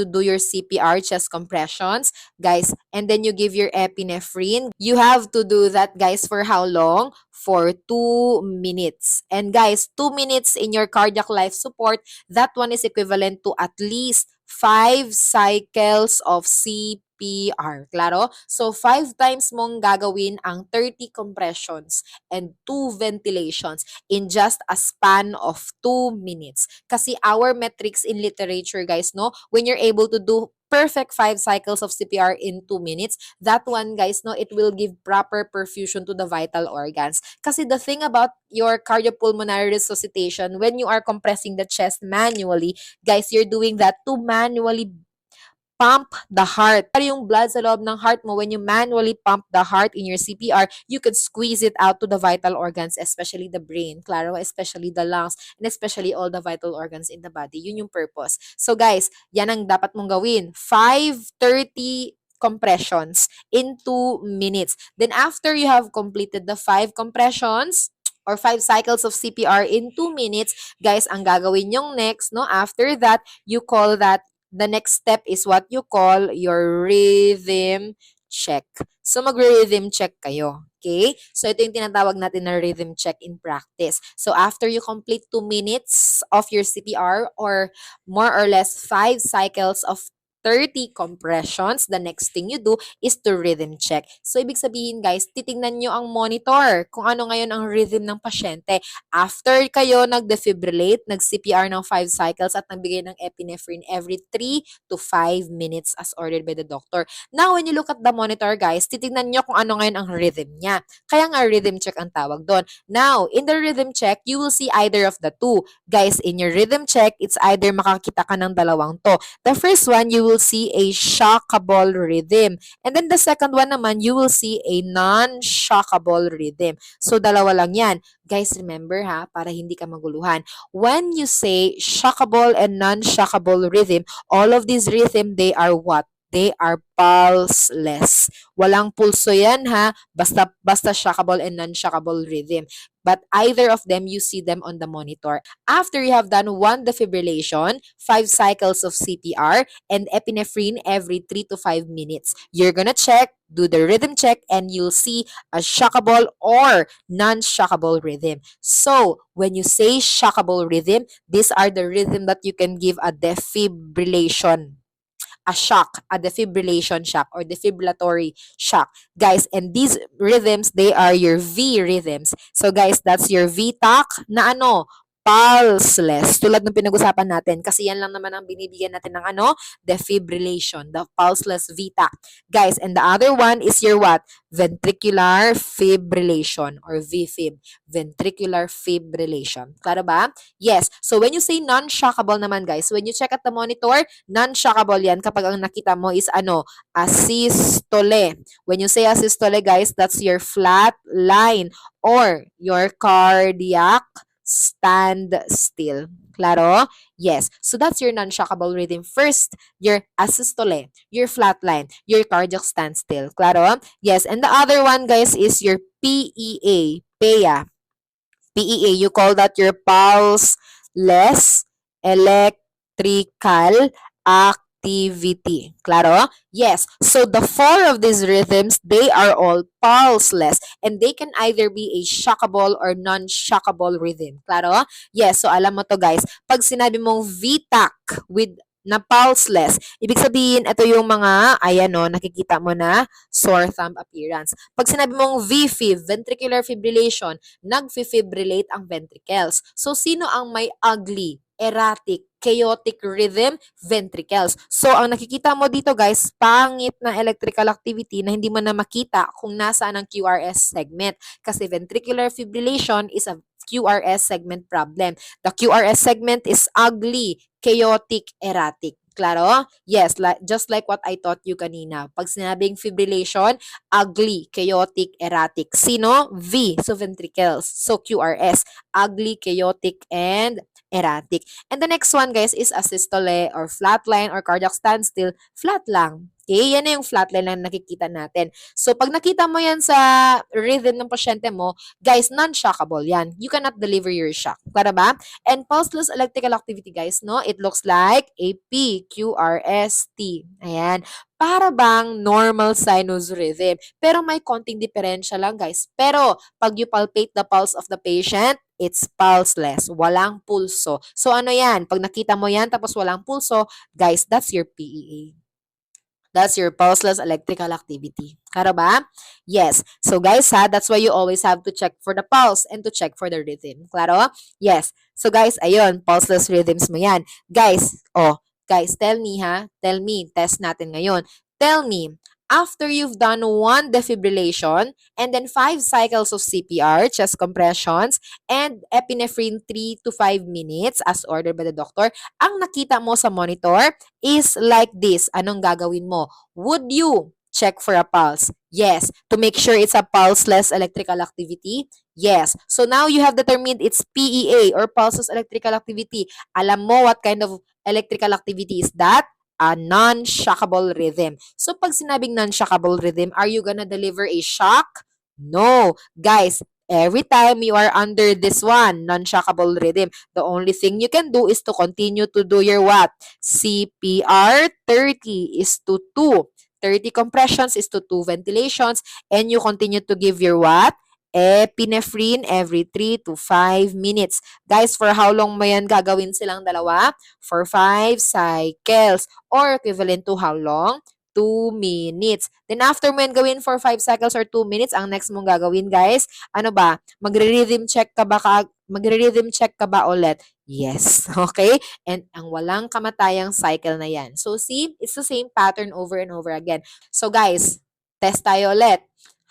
do your CPR, chest compressions, guys, and then you give your epinephrine. You have to do that, guys, for how long? For 2 minutes. And guys, 2 minutes in your cardiac life support, that one is equivalent to at least 5 cycles of CPR. Klaro? So, 5 times mong gagawin ang 30 compressions and 2 ventilations in just a span of 2 minutes. Kasi our metrics in literature, guys, no, when you're able to do perfect 5 cycles of CPR in 2 minutes, that one, guys, no, it will give proper perfusion to the vital organs. Kasi the thing about your cardiopulmonary resuscitation, when you are compressing the chest manually, guys, you're doing that to manually pump the heart. Para yung blood sa loob ng heart mo, when you manually pump the heart in your CPR, you could squeeze it out to the vital organs, especially the brain, claro, especially the lungs, and especially all the vital organs in the body. Yun yung purpose. So guys, yan ang dapat mong gawin. 5:30 compressions in 2 minutes. Then after you have completed the 5 compressions, or 5 cycles of CPR in 2 minutes, guys, ang gagawin yung next, no? After that, you call that, the next step is what you call your rhythm check. So, mag-rhythm check kayo. Okay? So, ito yung tinatawag natin na rhythm check in practice. So, after you complete 2 minutes of your CPR or more or less 5 cycles of 30 compressions, the next thing you do is to rhythm check. So, ibig sabihin guys, titingnan nyo ang monitor kung ano ngayon ang rhythm ng pasyente. After kayo nag-defibrillate, nag-CPR ng 5 cycles at nagbigay ng epinephrine every 3 to 5 minutes as ordered by the doctor. Now, when you look at the monitor guys, titingnan nyo kung ano ngayon ang rhythm niya. Kaya nga rhythm check ang tawag doon. Now, in the rhythm check, you will see either of the two. Guys, in your rhythm check, it's either makakita ka ng dalawang to. The first one, you will see a shockable rhythm. And then the second one naman, you will see a non-shockable rhythm. So, dalawa lang yan. Guys, remember ha, para hindi ka maguluhan. When you say shockable and non-shockable rhythm, all of these rhythm, they are what? They are pulseless. Walang pulso yan ha, basta shockable and non-shockable rhythm. But either of them, you see them on the monitor. After you have done 1 defibrillation, 5 cycles of CPR, and epinephrine every 3 to 5 minutes, you're gonna check, do the rhythm check, and you'll see a shockable or non-shockable rhythm. So, when you say shockable rhythm, these are the rhythm that you can give a defibrillation, a shock, a defibrillation shock or defibrillatory shock. Guys, and these rhythms, they are your V rhythms. So guys, that's your VTAC na ano, pulseless. Tulad ng pinag-usapan natin kasi yan lang naman ang binibigyan natin ng ano, defibrillation, the pulseless VTAC. Guys, and the other one is your what? Ventricular fibrillation or VFib, ventricular fibrillation. Klaro ba? Yes. So when you say non-shockable naman guys, when you check at the monitor, non-shockable yan kapag ang nakita mo is ano, asystole. When you say asystole guys, that's your flat line or your cardiac standstill. Claro? Yes. So that's your non-shockable rhythm. First, your asystole, your flat line, your cardiac standstill. Claro? Yes. And the other one guys is your PEA, PEA. PEA, you call that your pulseless electrical activity. Claro? Yes. So the 4 of these rhythms, they are all pulseless and they can either be a shockable or non-shockable rhythm. Claro? Yes. So alam mo to guys, pag sinabi mong VTAC with na pulseless, ibig sabihin, ito yung mga, ayan o, nakikita mo na sore thumb appearance. Pag sinabi mong VFib, ventricular fibrillation, nag-fibrillate ang ventricles. So, sino ang may ugly, erratic, chaotic rhythm? Ventricles. So, ang nakikita mo dito guys, pangit na electrical activity na hindi mo na makita kung nasaan ang QRS segment. Kasi ventricular fibrillation is a QRS segment problem. The QRS segment is ugly, chaotic, erratic. Klaro? Yes, just like what I taught you kanina. Pag sinabing fibrillation, ugly, chaotic, erratic. Sino? V. So, ventricles. So, QRS. Ugly, chaotic, and erratic. And the next one, guys, is asystole or flatline or cardiac standstill. Flat lang. Okay? Yan na yung flatline na nakikita natin. So, pag nakita mo yan sa rhythm ng pasyente mo, guys, non-shockable yan. You cannot deliver your shock. Para ba? And pulseless electrical activity, guys, no? It looks like a PQRST. Ayan. Para bang normal sinus rhythm. Pero may konting diferensya lang, guys. Pero, pag you palpate the pulse of the patient, it's pulseless. Walang pulso. So, ano yan? Pag nakita mo yan, tapos walang pulso, guys, that's your PEA. That's your pulseless electrical activity. Karo ba? Yes. So guys ha, that's why you always have to check for the pulse and to check for the rhythm. Klaro? Yes. So guys, ayun, pulseless rhythms mo yan. Guys, guys, tell me ha, tell me, test natin ngayon. Tell me, After you've done 1 defibrillation and then 5 cycles of CPR, chest compressions, and epinephrine 3 to 5 minutes as ordered by the doctor, ang nakita mo sa monitor is like this. Anong gagawin mo? Would you check for a pulse? Yes. To make sure it's a pulseless electrical activity? Yes. So now you have determined it's PEA or pulseless electrical activity. Alam mo what kind of electrical activity is that? A non-shockable rhythm. So pag sinabing non-shockable rhythm, are you gonna deliver a shock? No. Guys, every time you are under this one, non-shockable rhythm, the only thing you can do is to continue to do your what? CPR 30 is to 2. 30 compressions is to 2 ventilations, and you continue to give your what? Epinephrine every 3 to 5 minutes. Guys, for how long mo yan gagawin silang dalawa? For 5 cycles or equivalent to how long? 2 minutes. Then after mo yan gawin for 5 cycles or 2 minutes, ang next mong gagawin guys, ano ba? Magre-rhythm check ka ba magre-rhythm check ka ba ulit? Yes. Okay? And ang walang kamatayang cycle na yan. So see, it's the same pattern over and over again. So guys, test tayo ulit.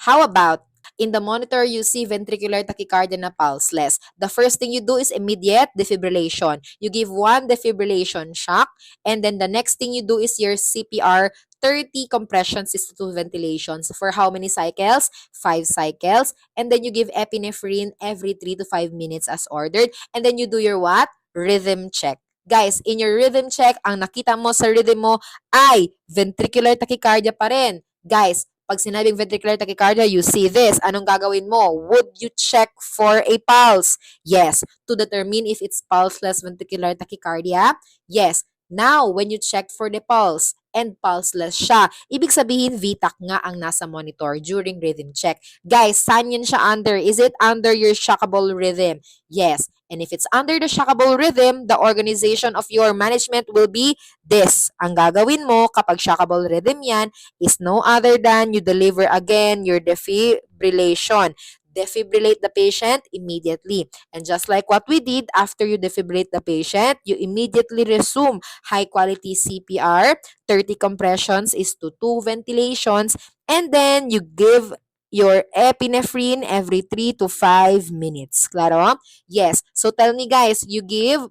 How about in the monitor, you see ventricular tachycardia na pulseless. The first thing you do is immediate defibrillation. You give 1 defibrillation shock, and then the next thing you do is your CPR 30 compressions is 2 ventilations. For how many cycles? 5 cycles. And then you give epinephrine every 3 to 5 minutes as ordered. And then you do your what? Rhythm check. Guys, in your rhythm check, ang nakita mo sa rhythm mo ay ventricular tachycardia pa rin. Guys, pag sinabing ventricular tachycardia, you see this. Anong gagawin mo? Would you check for a pulse? Yes. To determine if it's pulseless ventricular tachycardia? Yes. Now, when you check for the pulse and pulseless siya, ibig sabihin VTAC nga ang nasa monitor during rhythm check. Guys, saan yun siya under? Is it under your shockable rhythm? Yes. And if it's under the shockable rhythm, the organization of your management will be this. Ang gagawin mo kapag shockable rhythm yan is no other than you deliver again your defibrillation. Defibrillate the patient immediately. And just like what we did, after you defibrillate the patient, you immediately resume high quality CPR, 30 compressions is to 2 ventilations, and then you give your epinephrine every 3 to 5 minutes. Claro? Yes. So tell me guys, you give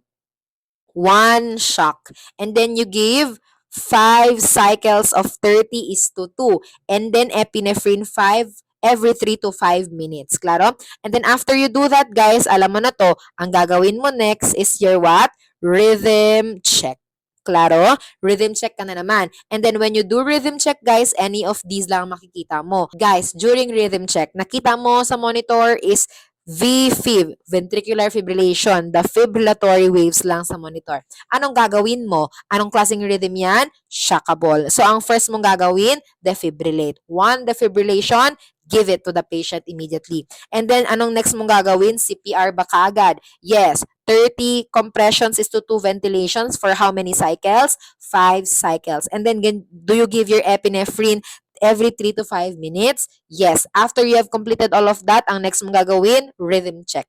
1 shock. And then you give 5 cycles of 30 is to 2. And then epinephrine 5 every 3 to 5 minutes. Klaro? And then after you do that, guys, alam mo na to, ang gagawin mo next is your what? Rhythm check. Klaro? Rhythm check ka na naman. And then when you do rhythm check, guys, any of these lang makikita mo. Guys, during rhythm check, nakita mo sa monitor is VFib, ventricular fibrillation, the fibrillatory waves lang sa monitor. Anong gagawin mo? Anong klaseng rhythm yan? Shockable. So, ang first mong gagawin, defibrillate. 1 defibrillation, give it to the patient immediately. And then, anong next mong gagawin? CPR ba kaagad? Yes. 30 compressions is to 2 ventilations for how many cycles? 5 cycles. And then, do you give your epinephrine every 3 to 5 minutes? Yes. After you have completed all of that, ang next mong gagawin, rhythm check.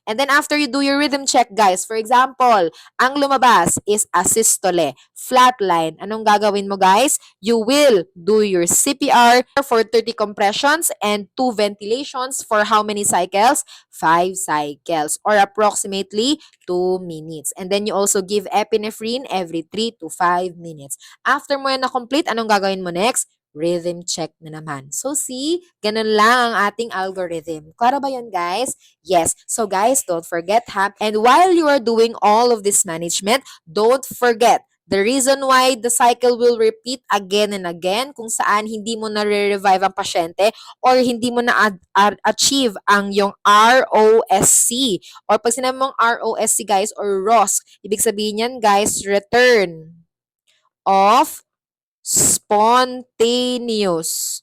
And then after you do your rhythm check, guys, for example, ang lumabas is asystole, flatline. Anong gagawin mo, guys? You will do your CPR for 30 compressions and 2 ventilations for how many cycles? 5 cycles or approximately 2 minutes. And then you also give epinephrine every 3 to 5 minutes. After mo yan na-complete, anong gagawin mo next? Rhythm check na naman. So see, ganun lang ang ating algorithm. Klaro ba yan, guys? Yes. So guys, don't forget ha. And while you are doing all of this management, don't forget the reason why the cycle will repeat again and again kung saan hindi mo na-revive ang pasyente or hindi mo na-achieve ang yung ROSC. Or pag sinabi mong ROSC guys or ROSC, ibig sabihin yan guys, return of spontaneous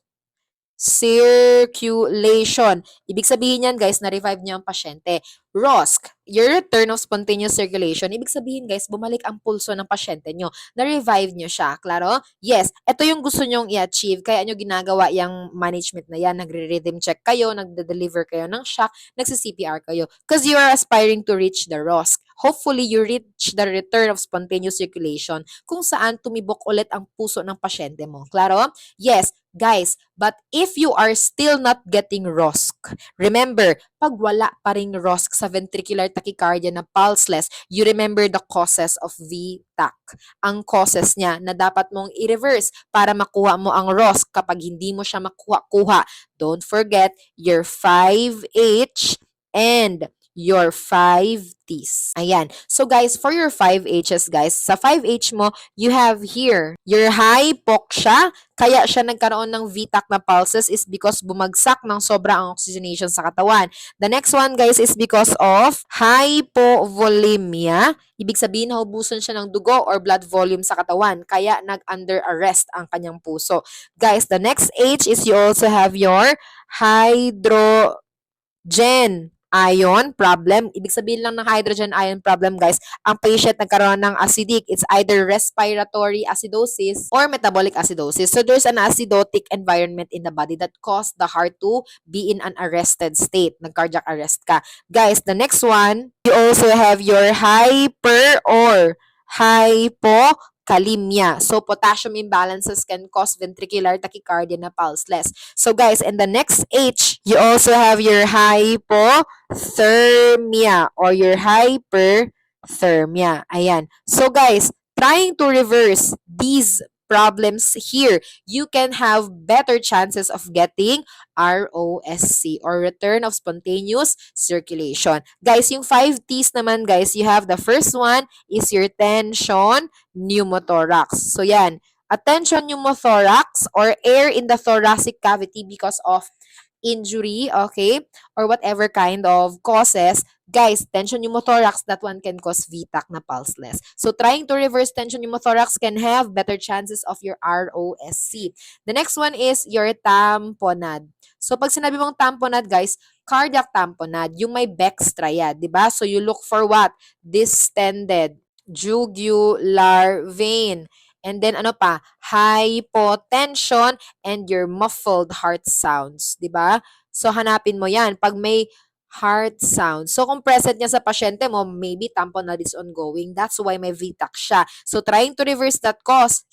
circulation. Ibig sabihin yan, guys, na-revive niyo ang pasyente. ROSC, your return of spontaneous circulation. Ibig sabihin, guys, bumalik ang pulso ng pasyente nyo. Na-revive niyo siya. Klaro? Yes. Ito yung gusto nyong i-achieve. Kaya nyo ginagawa yung management na yan. Nagre-rhythm check kayo, nagde-deliver kayo ng shock, nagsi-CPR kayo. Because you are aspiring to reach the ROSC. Hopefully, you reach the return of spontaneous circulation kung saan tumibok ulit ang puso ng pasyente mo. Klaro? Yes. Guys, but if you are still not getting ROSC, remember, pag wala pa ring ROSC sa ventricular tachycardia na pulseless, you remember the causes of VTAC. Ang causes niya na dapat mong i-reverse para makuha mo ang ROSC. Kapag hindi mo siya makuha-kuha, don't forget your 5H and your 5Ts. Ayan. So guys, for your 5Hs guys, sa 5H mo, you have here your hypoxia. Kaya siya nagkaroon ng VTAC na pulses is because bumagsak ng sobra ang oxygenation sa katawan. The next one guys is because of hypovolemia. Ibig sabihin, naubusan siya ng dugo or blood volume sa katawan. Kaya nag-under arrest ang kanyang puso. Guys, the next H is you also have your hydrogen ion problem. Ibig sabihin lang ng hydrogen ion problem, guys, ang patient nagkaroon ng acidic. It's either respiratory acidosis or metabolic acidosis. So there's an acidotic environment in the body that caused the heart to be in an arrested state. Nag-cardiac arrest ka. Guys, the next one, you also have your hyper or hypokalemia. So potassium imbalances can cause ventricular tachycardia na pulseless. So guys, in the next H, you also have your hypothermia or your hyperthermia. Ayan. So guys, trying to reverse these problems here, you can have better chances of getting ROSC or return of spontaneous circulation. Guys, yung 5Ts naman guys, you have the first one is your tension pneumothorax. So yan, attention pneumothorax or air in the thoracic cavity because of injury, okay, or whatever kind of causes, guys, tension pneumothorax, that one can cause VTAC na pulseless. So trying to reverse tension pneumothorax can have better chances of your ROSC. The next one is your tamponade. So pag sinabi mong tamponade, guys, cardiac tamponade, yung may Beck's triad, di ba? So you look for what? Distended jugular vein. And then ano pa? Hypotension and your muffled heart sounds, 'di ba? So hanapin mo 'yan pag may heart sound. So kung present niya sa pasyente mo, maybe tamponade is ongoing. That's why may VTAC siya. So trying to reverse that cause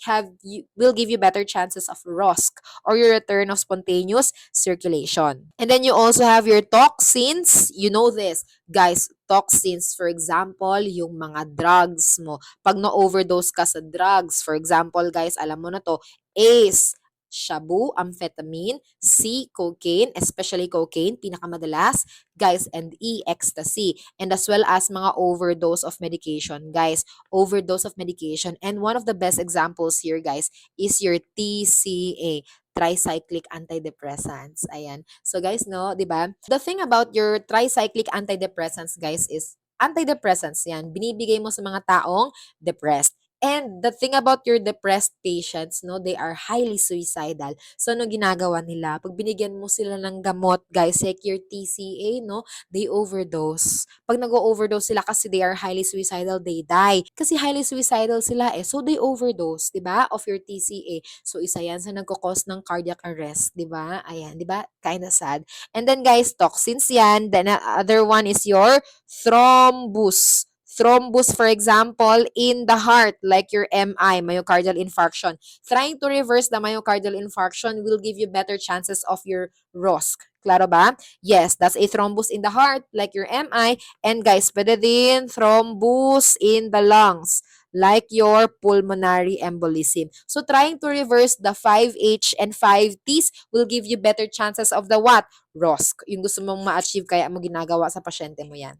will give you better chances of ROSC or your return of spontaneous circulation. And then you also have your toxins. You know this, guys, toxins, for example, yung mga drugs mo. Pag na-overdose ka sa drugs, for example, guys, alam mo na to, ACE, shabu, amphetamine, C, cocaine, especially cocaine, pinakamadalas, guys, and E, ecstasy, and as well as mga overdose of medication, guys, overdose of medication. And one of the best examples here, guys, is your TCA, tricyclic antidepressants. Ayan. So guys, no, 'di ba? The thing about your tricyclic antidepressants, guys, is antidepressants 'yan. Binibigay mo sa mga taong depressed. And the thing about your depressed patients, no, they are highly suicidal. So, ano ginagawa nila? Pag binigyan mo sila ng gamot, guys, like your TCA, no, they overdose. Pag nag-overdose sila kasi they are highly suicidal, they die. Kasi highly suicidal sila eh. So, they overdose, di ba, of your TCA. So, isa yan sa nagkakos ng cardiac arrest, di ba? Ayan, di ba? Kinda sad. And then, guys, toxins yan. Then, other one is your thrombus. Thrombus, for example, in the heart, like your MI, myocardial infarction. Trying to reverse the myocardial infarction will give you better chances of your ROSC. Klaro ba? Yes, that's a thrombus in the heart, like your MI. And guys, pwede din thrombus in the lungs, like your pulmonary embolism. So trying to reverse the 5H and 5Ts will give you better chances of the what? ROSC. Yung gusto mong ma-achieve, kaya mo ginagawa sa pasyente mo yan.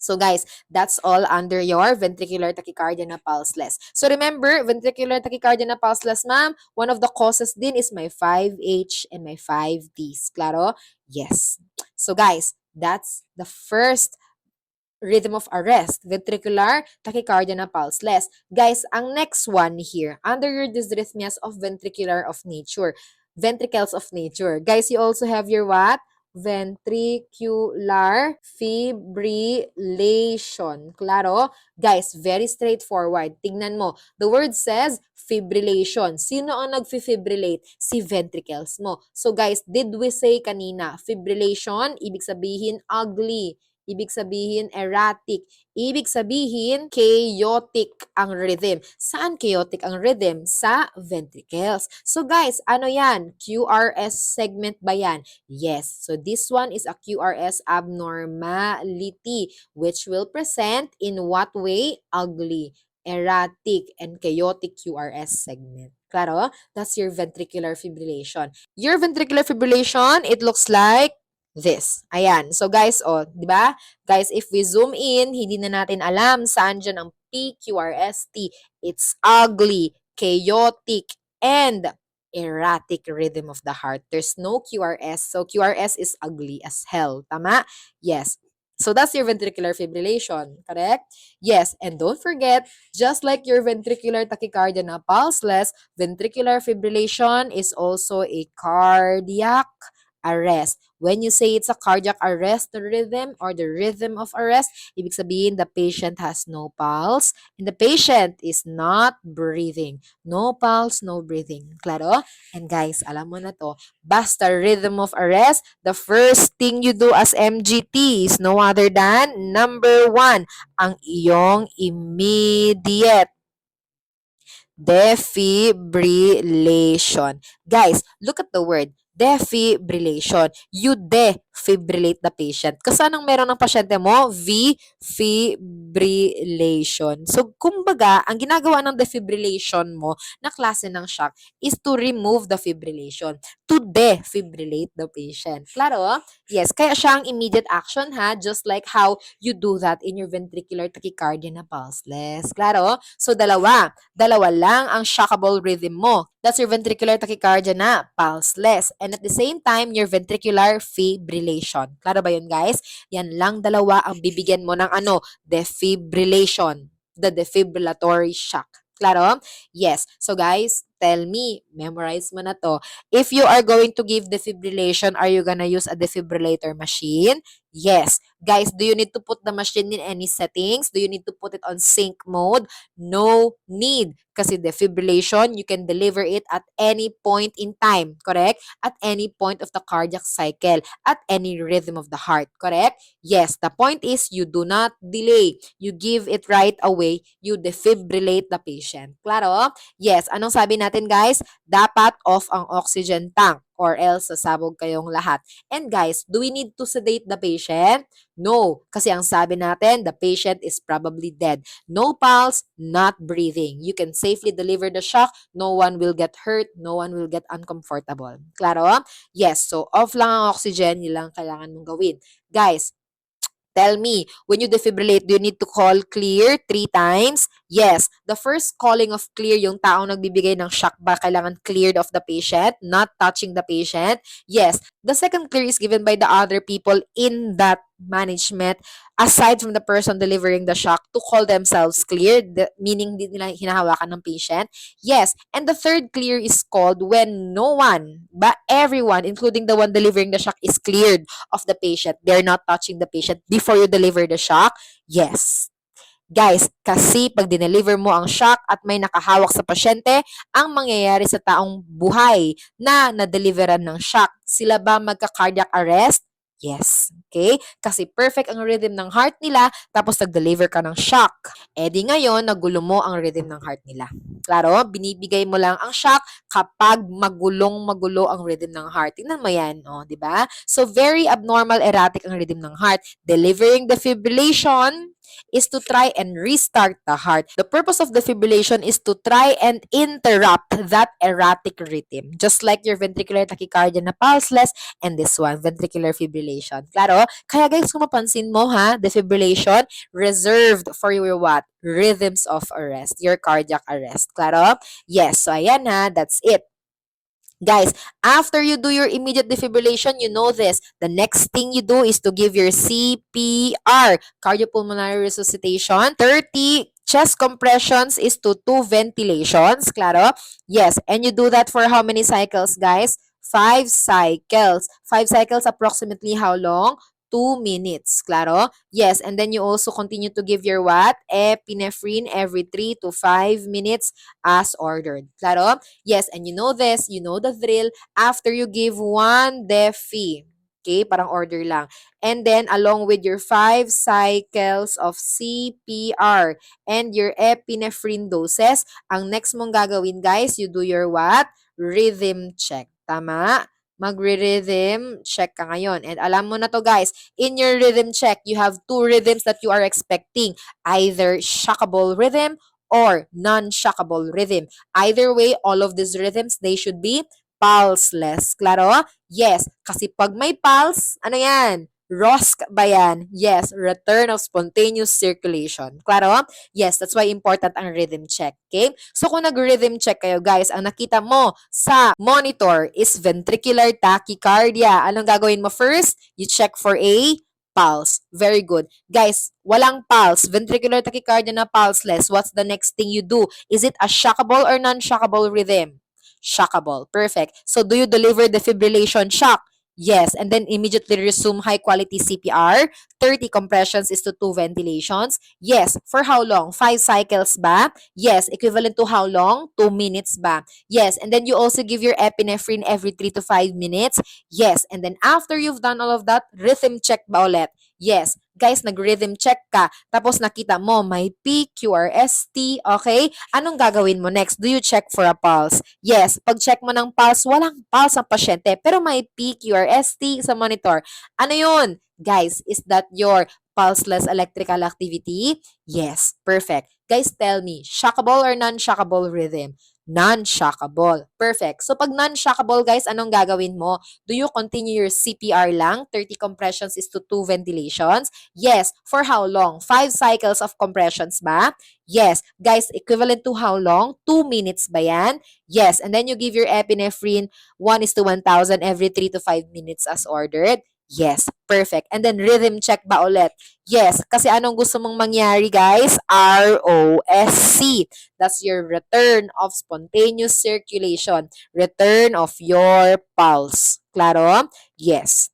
So guys, that's all under your ventricular tachycardia na pulseless. So remember, ventricular tachycardia na pulseless, ma'am, one of the causes din is my 5H and my 5Ts. Claro? Yes. So guys, that's the first rhythm of arrest, ventricular tachycardia na pulseless. Guys, ang next one here, under your dysrhythmias of ventricular of nature, ventricles of nature. Guys, you also have your what? Ventricular fibrillation. Claro? Guys, very straightforward. Tingnan mo. The word says fibrillation. Sino ang nag-fibrillate? Si ventricles mo. So guys, did we say kanina, fibrillation, ibig sabihin ugly. Ibig sabihin erratic. Ibig sabihin chaotic ang rhythm. Saan chaotic ang rhythm? Sa ventricles. So guys, ano yan? QRS segment ba yan? Yes. So this one is a QRS abnormality which will present in what way? Ugly, erratic, and chaotic QRS segment. Claro? That's your ventricular fibrillation. Your ventricular fibrillation, it looks like this. Ayan. So guys, di ba? Guys, if we zoom in, hindi na natin alam saan dyan ang PQRST. It's ugly, chaotic, and erratic rhythm of the heart. There's no QRS. So QRS is ugly as hell. Tama? Yes. So that's your ventricular fibrillation, correct? Yes, and don't forget, just like your ventricular tachycardia na pulseless, ventricular fibrillation is also a cardiac arrest. When you say it's a cardiac arrest, the rhythm or the rhythm of arrest, ibig sabihin the patient has no pulse and the patient is not breathing. No pulse, no breathing. Claro? And guys, alam mo na to, basta rhythm of arrest, the first thing you do as MGT is no other than number 1, ang iyong immediate defibrillation. Guys, look at the word defibrillation. You defibrillate the patient. Kasi anong meron ng pasyente mo? Fibrillation. So, kumbaga, ang ginagawa ng defibrillation mo na klase ng shock is to remove the fibrillation. To defibrillate the patient. Claro? Yes, kaya siya ang immediate action ha, just like how you do that in your ventricular tachycardia na pulseless. Claro? So, dalawa lang ang shockable rhythm mo. That's your ventricular tachycardia na pulseless. And at the same time, your ventricular fibrillation. Klaro ba yun, guys? Yan lang dalawa ang bibigyan mo ng defibrillation. The defibrillatory shock. Klaro? Yes. So guys, tell me, memorize mo na to. If you are going to give defibrillation, are you gonna use a defibrillator machine? Yes. Guys, do you need to put the machine in any settings? Do you need to put it on sync mode? No need. Kasi defibrillation, you can deliver it at any point in time. Correct? At any point of the cardiac cycle. At any rhythm of the heart. Correct? Yes. The point is, you do not delay. You give it right away. You defibrillate the patient. Claro? Yes. Anong sabi natin, guys? Dapat off ang oxygen tank or else sasabog kayong lahat. And guys, do we need to sedate the patient? No, kasi ang sabi natin, the patient is probably dead. No pulse, not breathing. You can safely deliver the shock. No one will get hurt. No one will get uncomfortable. Klaro? Yes, so off lang ang oxygen, yun lang kailangan mong gawin. Guys, tell me, when you defibrillate, do you need to call clear 3 times? Yes. The first calling of clear, yung taong nagbibigay ng shock ba, kailangan cleared of the patient, not touching the patient? Yes. The second clear is given by the other people in that management, aside from the person delivering the shock, to call themselves clear, meaning hindi nila hinahawakan ng patient. Yes. And the third clear is called when no one, but everyone, including the one delivering the shock, is cleared of the patient. They're not touching the patient before you deliver the shock? Yes. Guys, kasi pag dineliver mo ang shock at may nakahawak sa pasyente, ang mangyayari sa taong buhay na na-deliveran ng shock, sila ba magka-cardiac arrest? Yes. Okay? Kasi perfect ang rhythm ng heart nila, tapos nag-deliver ka ng shock. E di ngayon, nagulo mo ang rhythm ng heart nila. Klaro, binibigay mo lang ang shock kapag magulong-magulo ang rhythm ng heart. Tingnan mo yan, di ba? So, very abnormal, erratic ang rhythm ng heart. Delivering the fibrillation is to try and restart the heart. The purpose of defibrillation is to try and interrupt that erratic rhythm. Just like your ventricular tachycardia na pulseless and this one, ventricular fibrillation. Klaro? Kaya guys, kung mapansin mo defibrillation reserved for your what? Rhythms of arrest, your cardiac arrest. Klaro? Yes. So ayan that's it. Guys, after you do your immediate defibrillation, you know this. The next thing you do is to give your CPR, cardiopulmonary resuscitation. 30 chest compressions is to 2 ventilations. Claro? Yes. And you do that for how many cycles, guys? 5 cycles. 5 cycles approximately how long? 2 minutes. Claro? Yes. And then you also continue to give your what? Epinephrine every 3 to 5 minutes as ordered. Claro? Yes. And you know this. You know the drill. After you give 1 defi, Okay? Parang order lang. And then, along with your 5 cycles of CPR and your epinephrine doses, ang next mong gagawin, guys, you do your what? Rhythm check. Tama? Magre-rhythm check ka ngayon. And alam mo na to, guys, in your rhythm check, you have 2 rhythms that you are expecting. Either shockable rhythm or non-shockable rhythm. Either way, all of these rhythms, they should be pulseless. Klaro? Yes. Kasi pag may pulse, ano yan? ROSC ba yan? Yes, return of spontaneous circulation. Klaro? Yes, that's why important ang rhythm check. Okay? So kung nag-rhythm check kayo, guys, ang nakita mo sa monitor is ventricular tachycardia. Anong gagawin mo first? You check for a pulse. Very good. Guys, walang pulse. Ventricular tachycardia na pulseless. What's the next thing you do? Is it a shockable or non-shockable rhythm? Shockable. Perfect. So do you deliver defibrillation shock? Yes, and then immediately resume high-quality CPR. 30 compressions is to 2 ventilations. Yes. For how long? 5 cycles ba? Yes. Equivalent to how long? 2 minutes ba? Yes. And then you also give your epinephrine every 3 to 5 minutes. Yes. And then after you've done all of that, rhythm check ba ulit? Yes. Guys, nag-rhythm check ka. Tapos nakita mo, may PQRST. Okay? Anong gagawin mo next? Do you check for a pulse? Yes. Pag check mo ng pulse, walang pulse ang pasyente. Pero may PQRST sa monitor. Ano yun? Guys, is that your pulseless electrical activity? Yes. Perfect. Guys, tell me, shockable or non-shockable rhythm? Non-shockable. Perfect. So, pag non-shockable, guys, anong gagawin mo? Do you continue your CPR lang? 30 compressions is to 2 ventilations? Yes. For how long? 5 cycles of compressions ba? Yes. Guys, equivalent to how long? 2 minutes ba yan? Yes. And then you give your epinephrine 1 is to 1,000 every 3 to 5 minutes as ordered? Yes. Perfect. And then rhythm check ba ulit? Yes. Kasi anong gusto mong mangyari, guys? ROSC. That's your return of spontaneous circulation. Return of your pulse. Klaro? Yes.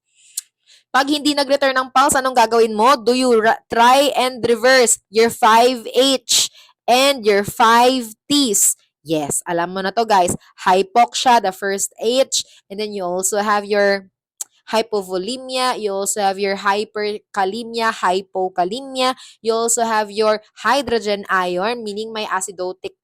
Pag hindi nag-return ng pulse, anong gagawin mo? Do you try and reverse your 5H and your 5Ts? Yes, alam mo na to, guys. Hypoxia, the first H, and then you also have your hypovolemia, you also have your hyperkalemia, hypokalemia, you also have your hydrogen ion, meaning may acidotic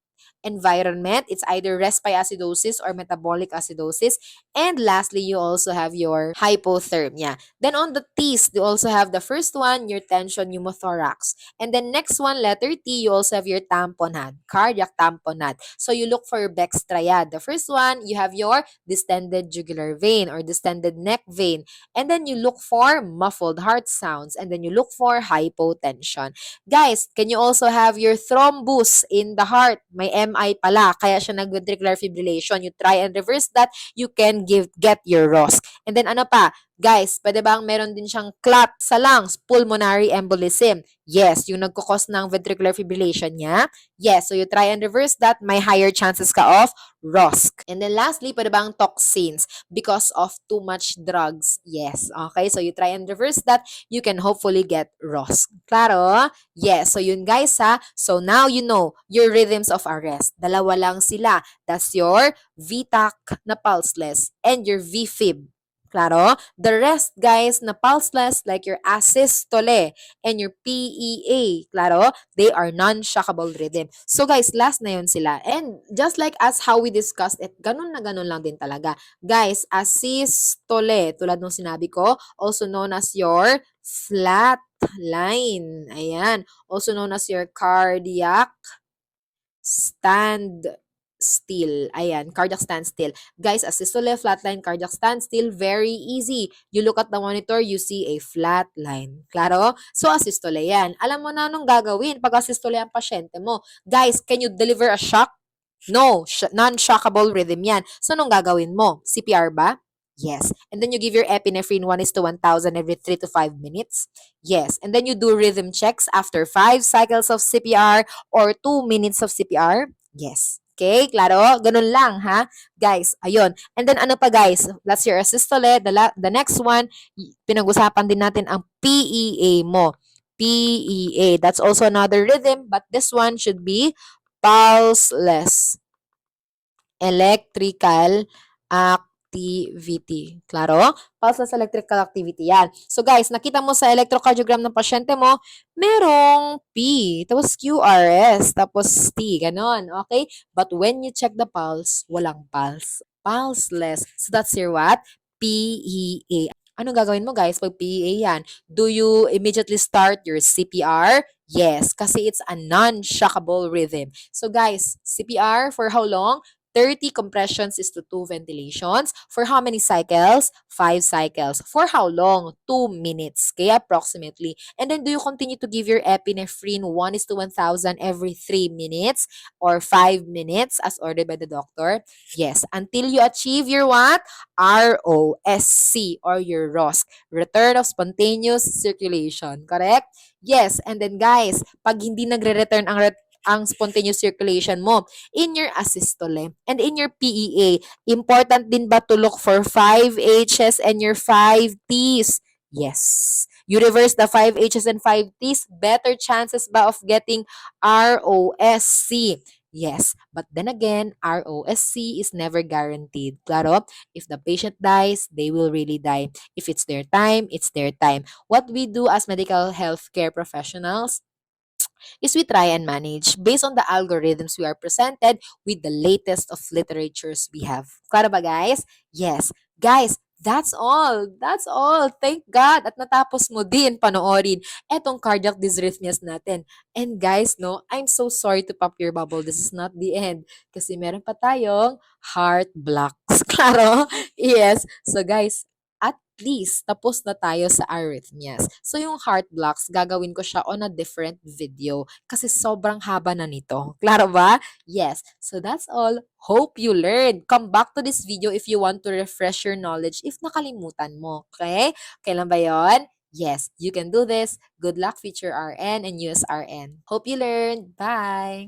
environment. It's either respiacidosis or metabolic acidosis. And lastly, you also have your hypothermia. Then on the T's, you also have the first one, your tension pneumothorax. And then next one, letter T, you also have your tamponade, cardiac tamponade. So you look for your Beck's triad. The first one, you have your distended jugular vein or distended neck vein. And then you look for muffled heart sounds. And then you look for hypotension. Guys, can you also have your thrombus in the heart? May MI pala, kaya siya nag-ventricular fibrillation. You try and reverse that, you can get your ROSC. And then ano pa? Guys, pwede bang meron din siyang clot sa lungs, pulmonary embolism? Yes, yung nagkukos ng ventricular fibrillation niya. Yes, so you try and reverse that, may higher chances ka of ROSC. And then lastly, pwede bang toxins because of too much drugs? Yes, okay, so you try and reverse that, you can hopefully get ROSC. Klaro? Yes, so yun guys ha. So now you know your rhythms of arrest. Dalawa lang sila. That's your VTAC na pulseless and your VFib. Klaro? The rest, guys, na pulseless like your asystole and your PEA, klaro? They are non-shockable rhythm. So, guys, last na yun sila. And just like as how we discussed it, ganun na ganun lang din talaga. Guys, asystole, tulad nung sinabi ko, also known as your flat line. Ayan. Also known as your cardiac stand still. Ayan, cardiac standstill. Guys, asystole, flatline, cardiac standstill, very easy. You look at the monitor, you see a flat line. Klaro? So, asystole yan. Alam mo na anong gagawin pag asystole ang pasyente mo. Guys, can you deliver a shock? No, non-shockable rhythm yan. So, anong gagawin mo? CPR ba? Yes. And then you give your epinephrine 1 is to 1,000 every 3 to 5 minutes. Yes. And then you do rhythm checks after 5 cycles of CPR or 2 minutes of CPR. Yes. Okay, klaro? Ganun lang, ha? Guys, ayun. And then ano pa, guys? That's your asystole. The next one, pinag-usapan din natin ang PEA mo. PEA. That's also another rhythm, but this one should be pulseless electrical activity. activity. Klaro? Pulseless electrical activity yan. So guys, nakita mo sa electrocardiogram ng pasyente mo, merong P, tapos QRS, tapos T, ganon. Okay? But when you check the pulse, walang pulse. Pulseless. So that's your what? PEA. Anong gagawin mo guys pag PEA yan? Do you immediately start your CPR? Yes, kasi it's a non-shockable rhythm. So guys, CPR for how long? 30 compressions is to 2 ventilations. For how many cycles? 5 cycles. For how long? 2 minutes. Kaya approximately. And then do you continue to give your epinephrine 1 is to 1,000 every 3 minutes or 5 minutes as ordered by the doctor? Yes. Until you achieve your what? ROSC or your ROSC. Return of spontaneous circulation. Correct? Yes. And then guys, pag hindi nagre-return ang spontaneous circulation mo in your asystole and in your PEA, important din ba to look for 5 H's and your 5 T's? Yes. You reverse the 5 H's and 5 T's, better chances ba of getting ROSC? Yes. But then again, ROSC is never guaranteed. Claro? If the patient dies, they will really die. If it's their time, it's their time. What we do as medical healthcare professionals is we try and manage based on the algorithms we are presented with the latest of literatures we have. Klaro ba guys? Yes. Guys, that's all. That's all. Thank God at natapos mo din panoorin etong cardiac dysrhythmias natin. And guys, no, I'm so sorry to pop your bubble. This is not the end. Kasi meron pa tayong heart blocks. Klaro? Yes. So guys, at least tapos na tayo sa arrhythmias. So yung heart blocks, gagawin ko siya on a different video kasi sobrang haba na nito. Klaro ba? Yes. So that's all. Hope you learned. Come back to this video if you want to refresh your knowledge if nakalimutan mo. Okay? Kailan ba yon? Yes, you can do this. Good luck, future RN and USRN. Hope you learned. Bye!